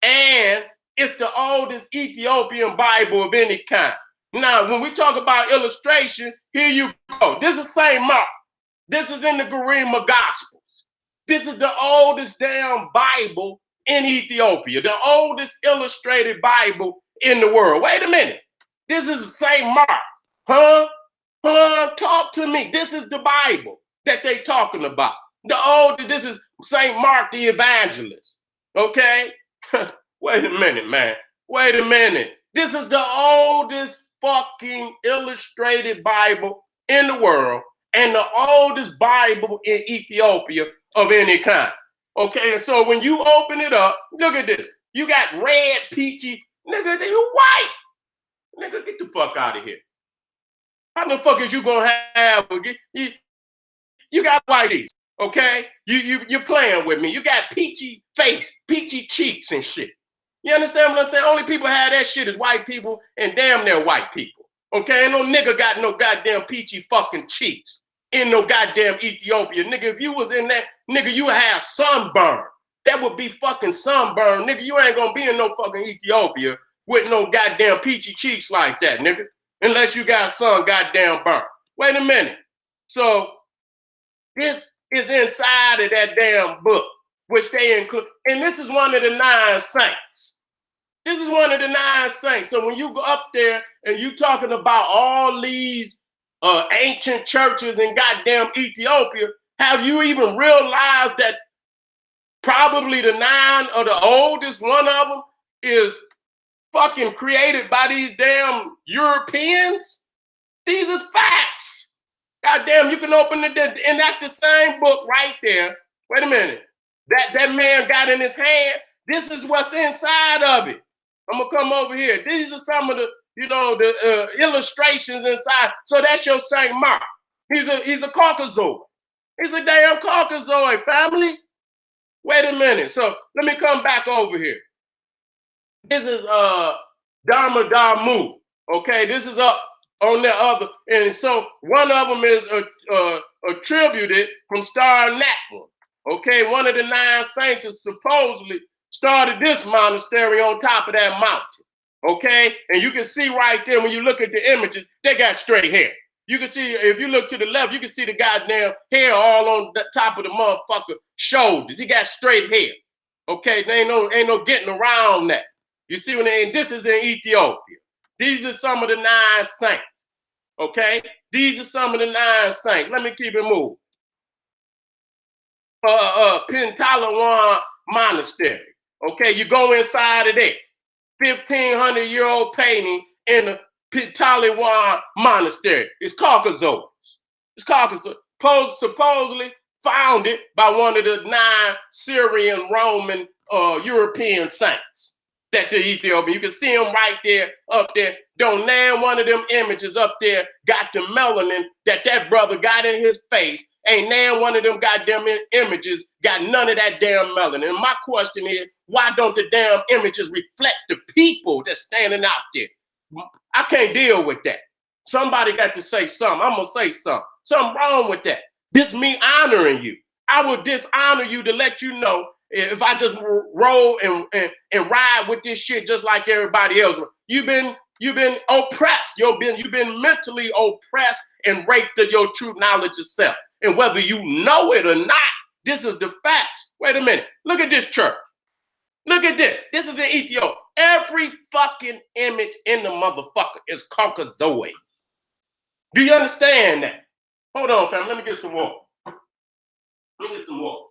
and it's the oldest Ethiopian Bible of any kind. Now, when we talk about illustration, here you go. This is St. Mark. This is in the Garima Gospels. This is the oldest damn Bible in Ethiopia, the oldest illustrated Bible in the world. Wait a minute. This is St. Mark. Huh? Talk to me. This is the Bible that they talking about. This is St. Mark the Evangelist. Okay? Wait a minute, man. Wait a minute. This is the oldest fucking illustrated Bible in the world and the oldest Bible in Ethiopia of any kind. Okay, and so when you open it up, look at this. You got red, peachy, nigga, you white. Nigga, get the fuck out of here. How the fuck is you gonna have, you got whiteys, okay? You're playing with me. You got peachy face, peachy cheeks and shit. You understand what I'm saying? Only people have that shit is white people and damn near white people. Okay, ain't no nigga got no goddamn peachy fucking cheeks in no goddamn Ethiopia. Nigga, if you was in that, nigga, you would have sunburn. That would be fucking sunburn. Nigga, you ain't gonna be in no fucking Ethiopia with no goddamn peachy cheeks like that, nigga. Unless you got sun goddamn burn. Wait a minute. So this is inside of that damn book, which they include. And this is one of the 9 saints. This is one of the 9 saints. So when you go up there and you talking about all these ancient churches in goddamn Ethiopia, have you even realized that probably the 9 or the oldest one of them is fucking created by these damn Europeans? These is facts. Goddamn, you can open it, and that's the same book right there. Wait a minute. That man got in his hand. This is what's inside of it. I'm gonna come over here. These are some of the, the illustrations inside. So that's your Saint Mark. He's a Caucasoid. He's a damn Caucasoid, family. Wait a minute. So let me come back over here. This is Dharma Damu. Okay, this is up on the other, and so one of them is attributed from Star Natwa. Okay, one of the 9 saints is supposedly started this monastery on top of that mountain. Okay, and you can see right there when you look at the images, they got straight hair. You can see, if you look to the left, you can see the goddamn hair all on the top of the motherfucker shoulders. He got straight hair. Okay, there ain't no getting around that. You see and this is in Ethiopia. These are some of the 9 saints. Okay, these are some of the 9 saints. Let me keep it moving. Pentalawan Monastery. Okay, you go inside of there. 1,500-year-old painting in the Pentalawan Monastery. It's Caucasoids. It's Caucasoids. Supposedly founded by one of the 9 Syrian, Roman, European saints. That the Ethiopian, you can see them right there, up there. Don't name one of them images up there got the melanin that brother got in his face. Ain't name one of them goddamn images got none of that damn melanin. And my question is, why don't the damn images reflect the people that's standing out there? I can't deal with that. Somebody got to say something. I'm gonna say something. Something wrong with that. This me honoring you. I will dishonor you to let you know if I just roll and ride with this shit just like everybody else. You've been oppressed. You've been mentally oppressed and raped of your true knowledge of self. And whether you know it or not, this is the facts. Wait a minute. Look at this church. Look at this. This is in Ethiopia. Every fucking image in the motherfucker is Caucasoid. Do you understand that? Hold on, fam. Let me get some water. Let me get some water.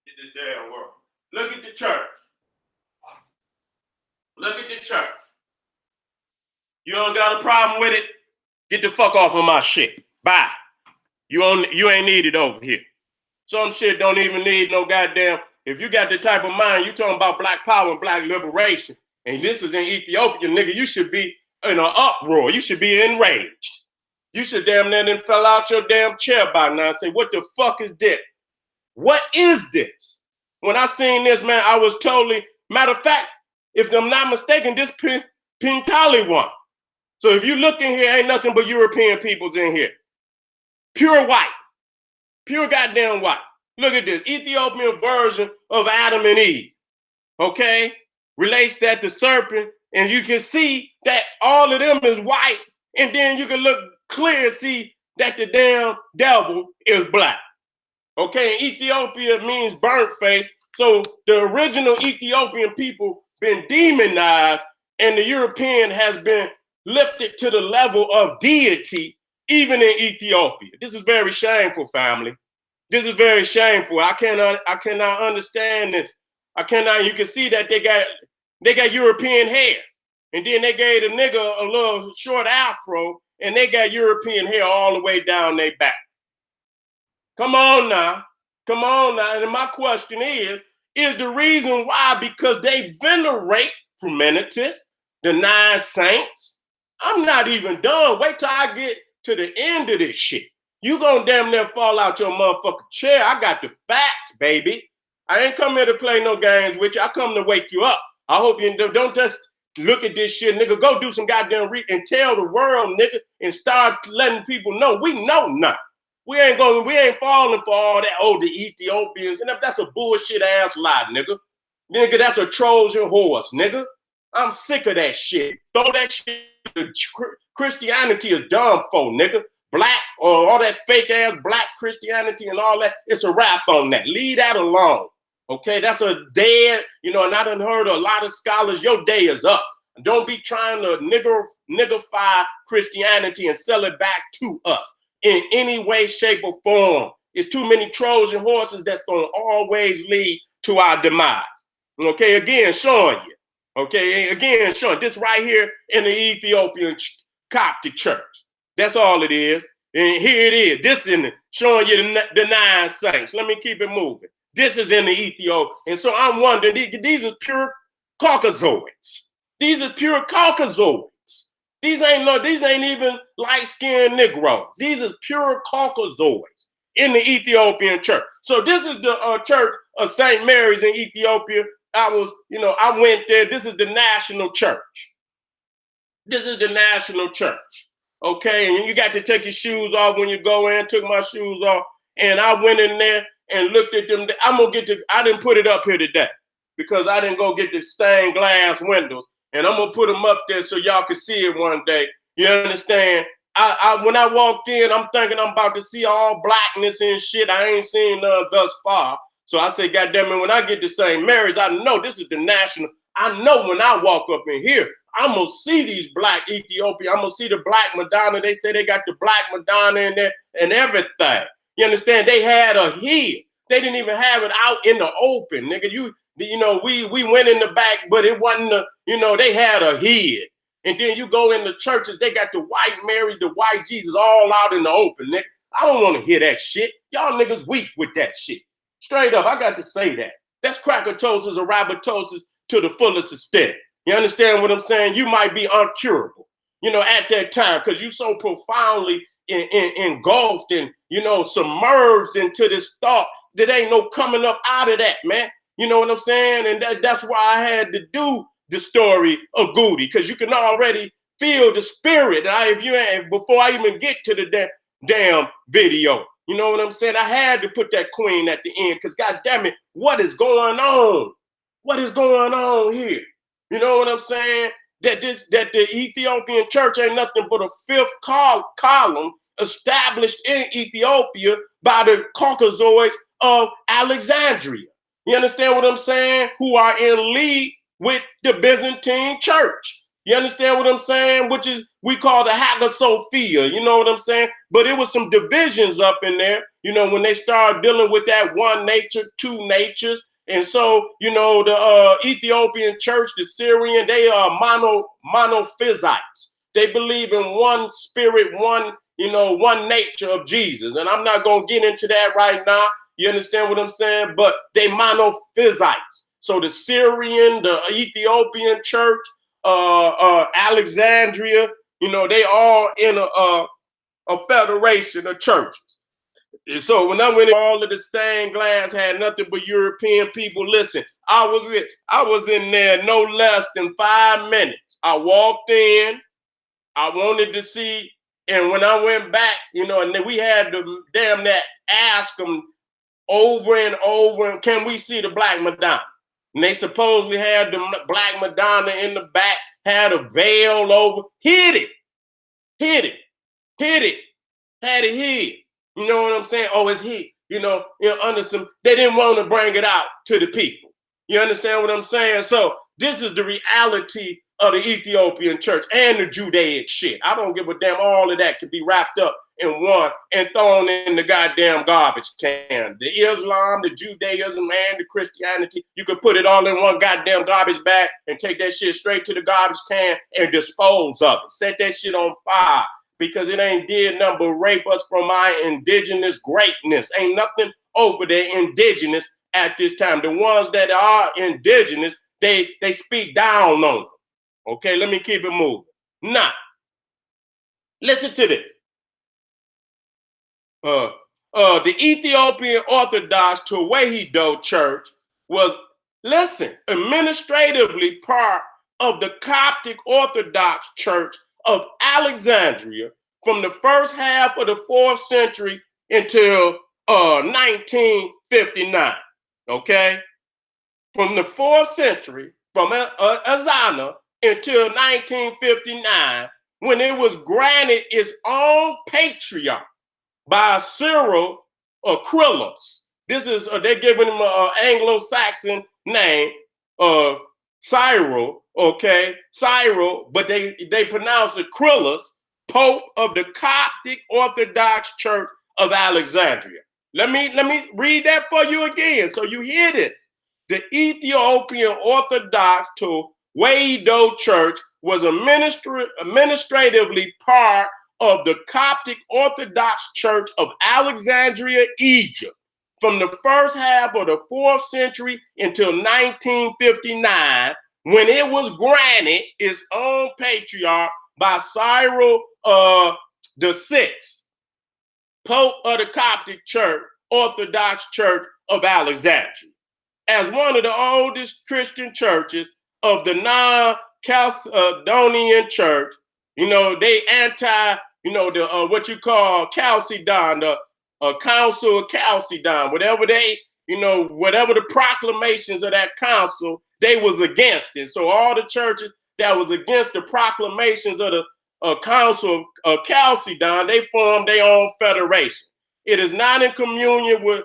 Get this damn work. Look at the church. Look at the church. You don't got a problem with it? Get the fuck off of my shit. Bye. You ain't needed over here. Some shit don't even need no goddamn. If you got the type of mind, you talking about black power and black liberation, and this is in Ethiopia, nigga, you should be in an uproar. You should be enraged. You should damn near then fell out your damn chair by now and say, what the fuck is this? What is this? When I seen this, man, I was totally, matter of fact, if I'm not mistaken, this Pinkali one. So if you look in here, ain't nothing but European peoples in here. Pure white. Pure goddamn white. Look at this. Ethiopian version of Adam and Eve. Okay? Relates that to serpent. And you can see that all of them is white. And then you can look clear and see that the damn devil is black. Okay? Ethiopia means burnt face. So the original Ethiopian people been demonized, and the European has been lifted to the level of deity, even in Ethiopia. This is very shameful, family. This is very shameful. I cannot understand this. I cannot. You can see that they got European hair, and then they gave the nigga a little short afro, and they got European hair all the way down their back. Come on now. Come on now. And my question is the reason why because they venerate Frumenitus, the 9 saints. I'm not even done. Wait till I get to the end of this shit. You gonna damn near fall out your motherfucking chair. I got the facts, baby. I ain't come here to play no games with you. I come to wake you up. I hope you don't just look at this shit, nigga. Go do some goddamn and tell the world, nigga, and start letting people know we know nothing. We ain't falling for all that, the Ethiopians. And that's a bullshit ass lie, nigga. Nigga, that's a Trojan horse, nigga. I'm sick of that shit. Throw that shit. Christianity is done for, nigga. Black or all that fake ass black Christianity and all that. It's a wrap on that. Leave that alone. Okay, that's a dead, and I done heard a lot of scholars, your day is up. Don't be trying to niggify Christianity and sell it back to us in any way, shape, or form. It's too many Trojan horses that's going to always lead to our demise. Okay, again, showing you. Okay, again, showing this right here in the Ethiopian Coptic church. That's all it is. And here it is. This is showing you the 9 saints. Let me keep it moving. This is in the Ethiopia. And so I'm wondering, these are pure Caucasoids. These are pure Caucasoids. These ain't even light-skinned Negroes. These are pure Caucasoids in the Ethiopian church. So this is the church of St. Mary's in Ethiopia. I went there. This is the national church. This is the national church. Okay, and you got to take your shoes off when you go in. Took my shoes off, and I went in there and looked at them. I didn't put it up here today because I didn't go get the stained glass windows, and I'm gonna put them up there so y'all can see it one day. You understand? When I walked in, I'm thinking I'm about to see all blackness and shit. I ain't seen none thus far. So I said, God damn it, when I get to St. Mary's, I know this is the national. I know when I walk up in here, I'm going to see these black Ethiopians. I'm going to see the black Madonna. They say they got the black Madonna in there and everything. You understand? They had a head. They didn't even have it out in the open, nigga. We went in the back, but it wasn't, they had a head. And then you go in the churches, they got the white Marys, the white Jesus all out in the open, nigga. I don't want to hear that shit. Y'all niggas weak with that shit. Straight up, I got to say that. That's crackatosis or rabbitosis to the fullest extent. You understand what I'm saying? You might be uncurable, at that time, because you so profoundly engulfed and, submerged into this thought that ain't no coming up out of that, man. You know what I'm saying? And that's why I had to do the story of Goody, because you can already feel the spirit. Before I even get to the damn video, You know what I'm saying? I had to put that queen at the end because, God damn it, what is going on? What is going on here? You know what I'm saying? That the Ethiopian church ain't nothing but a fifth column established in Ethiopia by the Caucasoids of Alexandria. You understand what I'm saying? Who are in league with the Byzantine church. You understand what I'm saying? Which is, we call the Hagia Sophia. You know what I'm saying? But it was some divisions up in there, you know, when they started dealing with that one nature, two natures. And so, you know, the Ethiopian church, the Syrian, they are monophysites. They believe in one spirit, one, you know, one nature of Jesus. And I'm not going to get into that right now. You understand what I'm saying? But they monophysites. So the Syrian, the Ethiopian church, Alexandria, you know, they all in a federation of churches. And so when I went in, all of the stained glass had nothing but European people. Listen, I was in there no less than 5 minutes. I walked in, I wanted to see, and when I went back, you know, and then we had to damn that ask them over and over, can we see the Black Madonna? And they supposedly had the Black Madonna in the back, had a veil over, hid it, had it hid. You know what I'm saying? Oh, it's hid. You know, under some, they didn't want to bring it out to the people. You understand what I'm saying? So this is the reality of the Ethiopian church and the Judaic shit. I don't give a damn. All of that could be wrapped up in one and thrown in the goddamn garbage can. The Islam, the Judaism, and the Christianity, you could put it all in one goddamn garbage bag and take that shit straight to the garbage can and dispose of it. Set that shit on fire, because it ain't did nothing but rape us from our indigenous greatness. Ain't nothing over there indigenous at this time. The ones that are indigenous, they speak down on them. Okay, let me keep it moving. Now, listen to this. The Ethiopian Orthodox Tewahedo Church was, listen, administratively part of the Coptic Orthodox Church of Alexandria from the first half of the 4th century until 1959. Okay, from the 4th century, from Azana until 1959, when it was granted its own patriarch by Cyril Acrylos. This is, they're giving him an Anglo-Saxon name, Cyril, okay? Cyril, but they pronounce it Acrylos, Pope of the Coptic Orthodox Church of Alexandria. Let me read that for you again so you hear this. The Ethiopian Orthodox Tewahedo Church was administratively part of the Coptic Orthodox Church of Alexandria, Egypt, from the first half of the 4th century until 1959, when it was granted its own patriarch by Cyril VI, Pope of the Coptic Church, Orthodox Church of Alexandria. As one of the oldest Christian churches of the non-Chalcedonian church, you know, they anti, you know, the what you call Chalcedon, the Council of Chalcedon, whatever they, you know, whatever the proclamations of that council, they was against it. So all the churches that was against the proclamations of the Council of Chalcedon, they formed their own federation. It is not in communion with,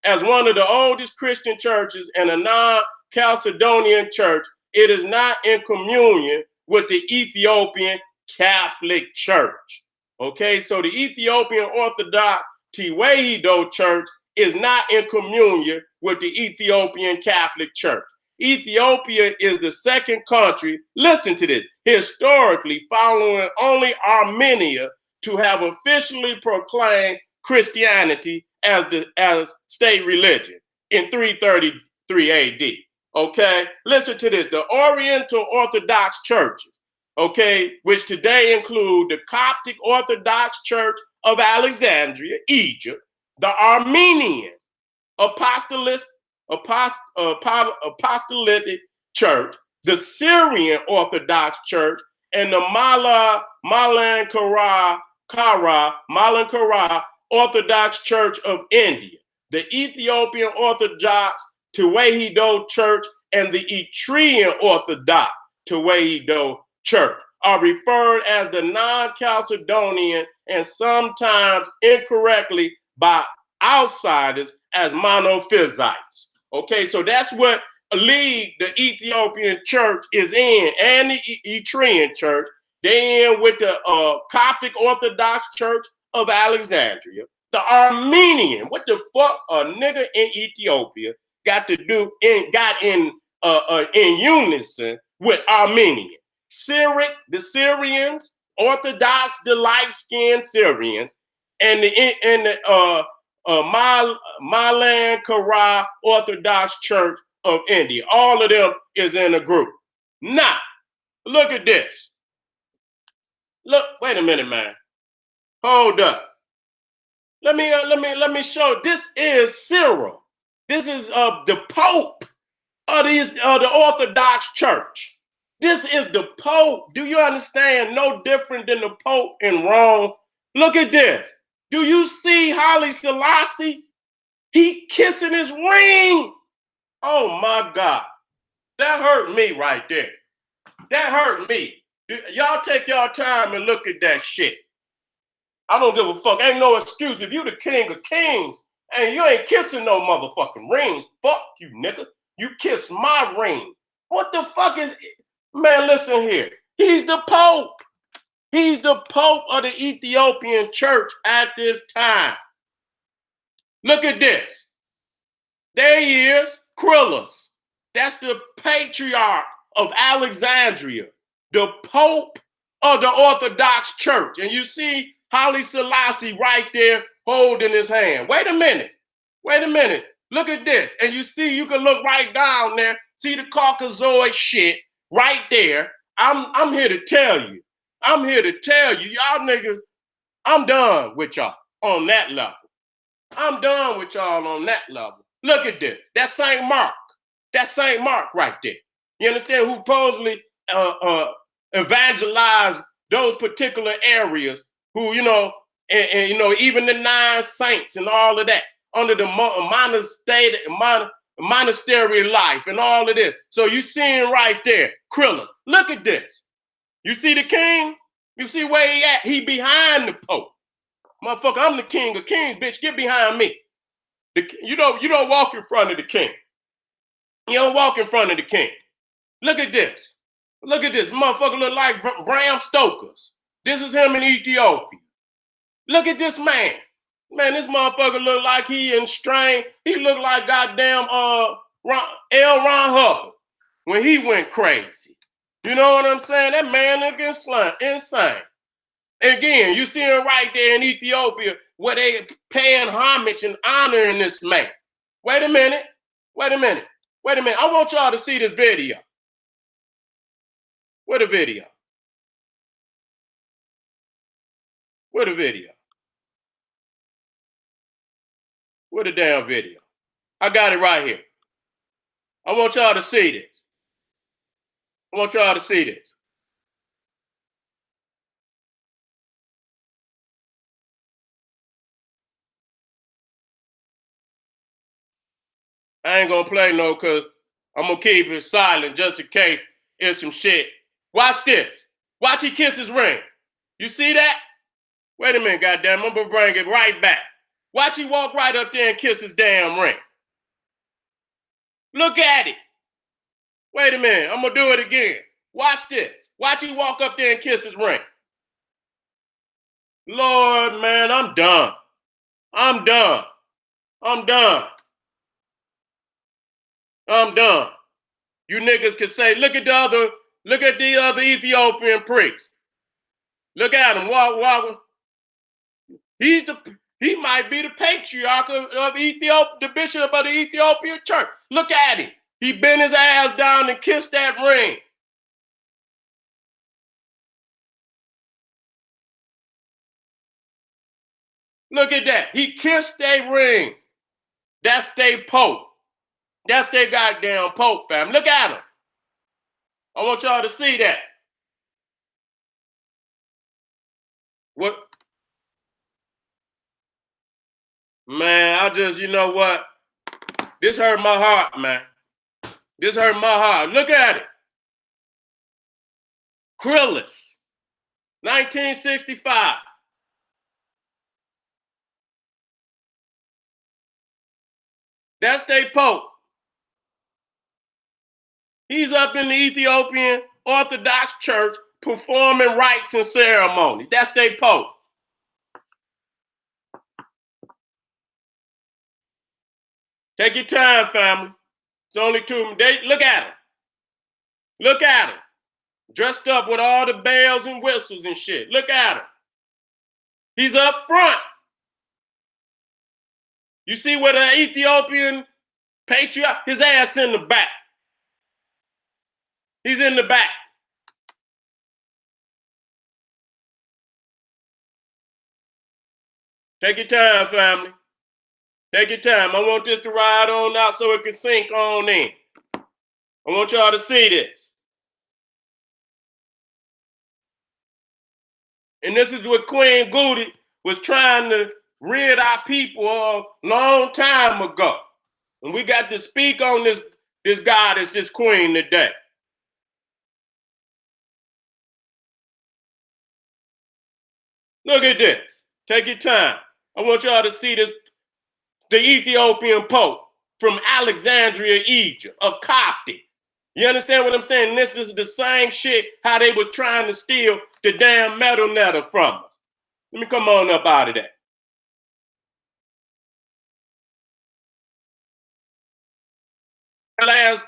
as one of the oldest Christian churches and a non-Chalcedonian church, it is not in communion with the Ethiopian Catholic Church. Okay, so the Ethiopian Orthodox Tewahedo Church is not in communion with the Ethiopian Catholic Church. Ethiopia is the second country, listen to this, historically following only Armenia to have officially proclaimed Christianity as state religion in 333 AD. Okay, listen to this. The Oriental Orthodox churches, okay, which today include the Coptic Orthodox Church of Alexandria, Egypt, the Armenian Apostolic Church, the Syrian Orthodox Church, and the Malankara Orthodox Church of India, the Ethiopian Orthodox Tewahedo Church, and the Eritrean Orthodox Tewahedo Church are referred as the non-Chalcedonian and sometimes incorrectly by outsiders as monophysites. Okay, so that's what league the Ethiopian church is in, and the Eritrean church. They in with the Coptic Orthodox Church of Alexandria, the Armenian. What the fuck a nigga in Ethiopia got to do in unison with Armenian? Syriac, the Syrians, Orthodox, the light-skinned Syrians, and the Malan Kara Orthodox Church of India. All of them is in a group. Now, look at this. Look, wait a minute, man. Hold up. Let me show. This is Cyril. This is the Pope of the Orthodox Church. This is the Pope. Do you understand? No different than the Pope in Rome. Look at this. Do you see Haile Selassie? He kissing his ring. Oh my God. That hurt me right there. That hurt me. Y'all take y'all time and look at that shit. I don't give a fuck. Ain't no excuse. If you the king of kings and you ain't kissing no motherfucking rings, fuck you, nigga. You kiss my ring. What the fuck is it? Man, listen here. He's the Pope. He's the Pope of the Ethiopian church at this time. Look at this. There he is, Krillus. That's the patriarch of Alexandria, the Pope of the Orthodox Church. And you see Haile Selassie right there holding his hand. Wait a minute. Wait a minute. Look at this. And you see, you can look right down there, see the Caucasoid shit right there. I'm here to tell you. I'm here to tell you, y'all niggas, I'm done with y'all on that level. I'm done with y'all on that level. Look at this. That's St. Mark. That's St. Mark right there. You understand? Who supposedly evangelized those particular areas, who, you know, and you know, even the 9 saints and all of that, under the monastery life and all of this. So you seeing right there, Krillus. Look at this. You see the king? You see where he at? He behind the Pope. Motherfucker, I'm the king of kings, bitch. Get behind me. You don't walk in front of the king. You don't walk in front of the king. Look at this. Look at this. Motherfucker look like Bram Stoker's. This is him in Ethiopia. Look at this man. Man, this motherfucker look like he in strain. He look like goddamn L. Ron Hubbard when he went crazy. You know what I'm saying? That man look insane. Again, you see him right there in Ethiopia where they paying homage and honoring this man. Wait a minute. Wait a minute. Wait a minute. I want y'all to see this video. Where the video? Where the video? Where the damn video? I got it right here. I want y'all to see this. I want y'all to see this. I ain't gonna play no, cause I'm gonna keep it silent just in case it's some shit. Watch this. Watch he kiss his ring. You see that? Wait a minute, goddamn. I'm gonna bring it right back. Watch he walk right up there and kiss his damn ring. Look at it. Wait a minute. I'm gonna do it again. Watch this. Watch he walk up there and kiss his ring. Lord, man, I'm done. I'm done. I'm done. I'm done. You niggas can say, look at the other Ethiopian priest. Look at him, walk. He might be the patriarch of Ethiopia, the bishop of the Ethiopian church. Look at him. He bent his ass down and kissed that ring. Look at that. He kissed that ring. That's their Pope. That's their goddamn Pope, fam. Look at him. I want y'all to see that. What? Man, I just, you know what? This hurt my heart, man. This hurt my heart. Look at it. Krillis, 1965. That's their Pope. He's up in the Ethiopian Orthodox Church performing rites and ceremonies. That's their Pope. Take your time, family. It's only 2 days. Look at him. Look at him. Dressed up with all the bells and whistles and shit. Look at him. He's up front. You see where the Ethiopian patriarch, his ass in the back. He's in the back. Take your time, family. Take your time. I want this to ride on out so it can sink on in. I want y'all to see this. And this is what Queen Goody was trying to rid our people of a long time ago. And we got to speak on this goddess, this queen today. Look at this. Take your time. I want y'all to see this. The Ethiopian Pope from Alexandria, Egypt, a Coptic. You understand what I'm saying? This is the same shit how they were trying to steal the damn metal netter from us. Let me come on up out of that. Last,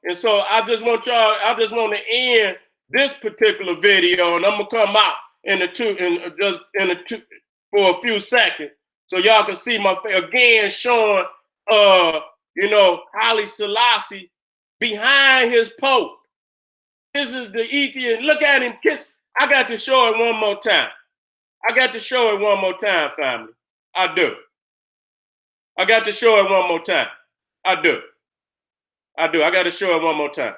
and so I just want to end this particular video, and I'm gonna come out for a few seconds so y'all can see my face again showing Haile Selassie behind his Pope. This is the Ethiopian. Look at him kiss. I got to show it one more time. I got to show it one more time, family. I do. I got to show it one more time. I do. I got to show it one more time.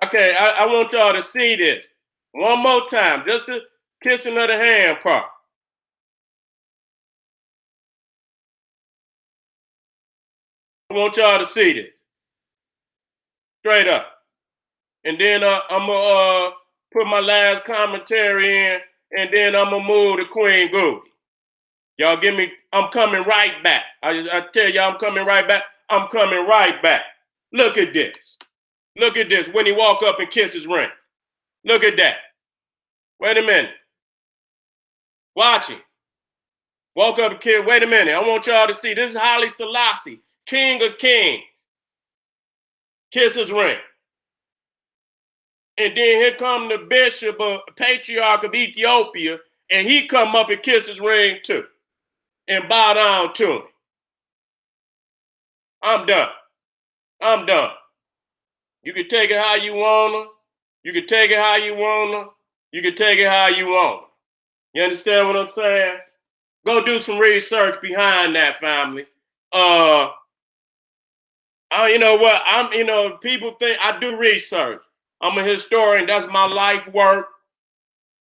Okay, I want y'all to see this one more time. Just the kissing of the hand part. I want y'all to see this. Straight up. And then I'm going to put my last commentary in, and then I'm going to move to Queen Goody. Y'all give me, I'm coming right back. I tell y'all I'm coming right back. I'm coming right back. Look at this. Look at this when he walk up and kiss his ring. Look at that. Wait a minute. Watch him. Walk up and kiss. Wait a minute. I want y'all to see. This is Haile Selassie, King of Kings. Kiss his ring. And then here come the bishop, patriarch of Ethiopia, and he come up and kiss his ring too. And bow down to him. I'm done. I'm done. You can take it how you wanna. You can take it how you wanna. You can take it how you want. You understand what I'm saying? Go do some research behind that, family. You know what? People think I do research. I'm a historian. That's my life work.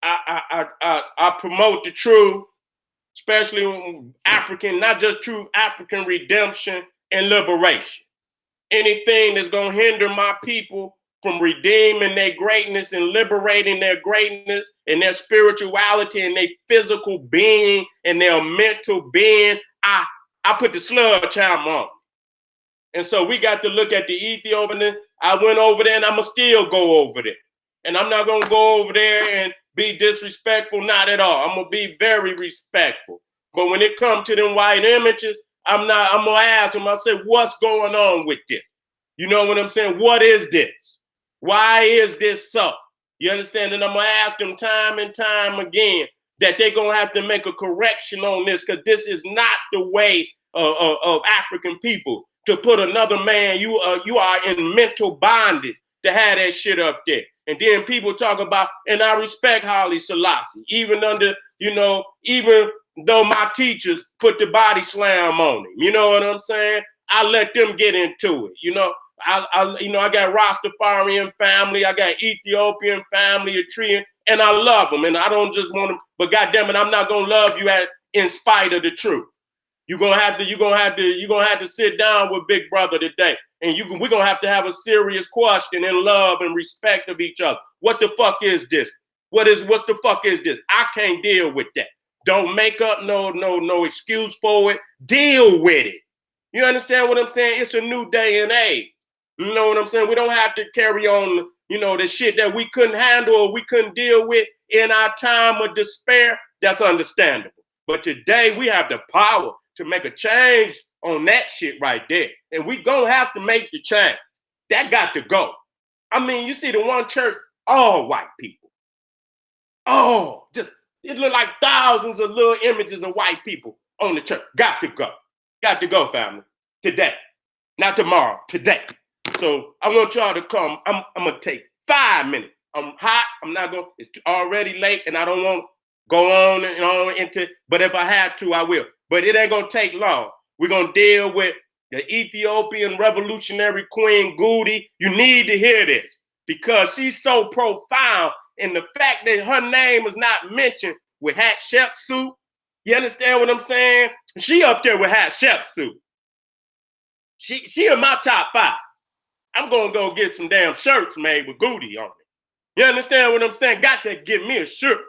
I promote the truth, especially African, not just truth, African redemption and liberation. Anything that's going to hinder my people from redeeming their greatness and liberating their greatness and their spirituality and their physical being and their mental being, I put the sledgehammer on. And so we got to look at the Ethiopian. I went over there and I'm going to still go over there. And I'm not going to go over there and be disrespectful, not at all. I'm going to be very respectful. But when it comes to them white images, I'm going to ask them, I say, what's going on with this? You know what I'm saying? What is this? Why is this so? You understand? And I'm going to ask them time and time again that they're going to have to make a correction on this because this is not the way of African people to put another man, you are in mental bondage to have that shit up there. And then people talk about, and I respect Haile Selassie, even even though my teachers put the body slam on him. You know what I'm saying? I let them get into it. I got Rastafarian family, I got Ethiopian family, Eritrean, and I love them. And I don't just want them, but goddamn it, I'm not gonna love you in spite of the truth. You're gonna have to sit down with Big Brother today, and we're gonna have to have a serious question in love and respect of each other. What the fuck is this? What the fuck is this? I can't deal with that. Don't make up no excuse for it. Deal with it. You understand what I'm saying? It's a new day and age. You know what I'm saying? We don't have to carry on, the shit that we couldn't handle or we couldn't deal with in our time of despair. That's understandable. But today we have the power to make a change on that shit right there. And we gonna have to make the change. That got to go. I mean, you see the one church, all white people. Oh, it look like thousands of little images of white people on the church. Got to go. Got to go, family. Today. Not tomorrow. Today. So I want y'all to come. I'm gonna take 5 minutes. I'm hot. I'm not going. It's already late, and I don't want to go on and on into. But if I have to, I will. But it ain't gonna take long. We're gonna deal with the Ethiopian revolutionary queen Goody. You need to hear this because she's so profound. And the fact that her name is not mentioned with Hatshepsut, you understand what I'm saying? She up there with Hatshepsut. She in my top 5. I'm gonna go get some damn shirts made with Goody on it. You understand what I'm saying? Got to give me a shirt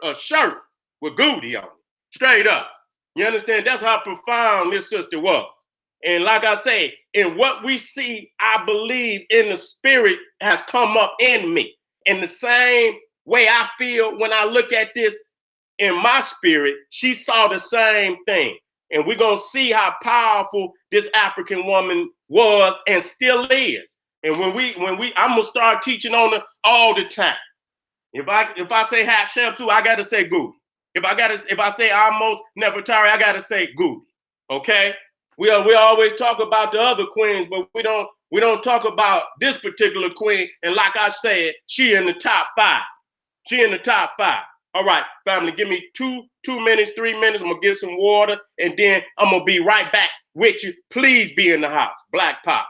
with Goody on it. Straight up. You understand? That's how profound this sister was. And like I say, in what we see, I believe in the spirit has come up in me. In the same way I feel when I look at this in my spirit, she saw the same thing. And we're going to see how powerful this African woman was and still is. And I'm going to start teaching on her all the time. If I say Hatshepsut, I got to say Goody. If I say almost Nefertari, I got to say Goody. Okay? We always talk about the other queens, but we don't talk about this particular queen. And like I said, she in the top 5. She in the top 5. All right, family, give me 2 minutes, 3 minutes. I'm gonna get some water, and then I'm gonna be right back with you. Please be in the house. Black Pop.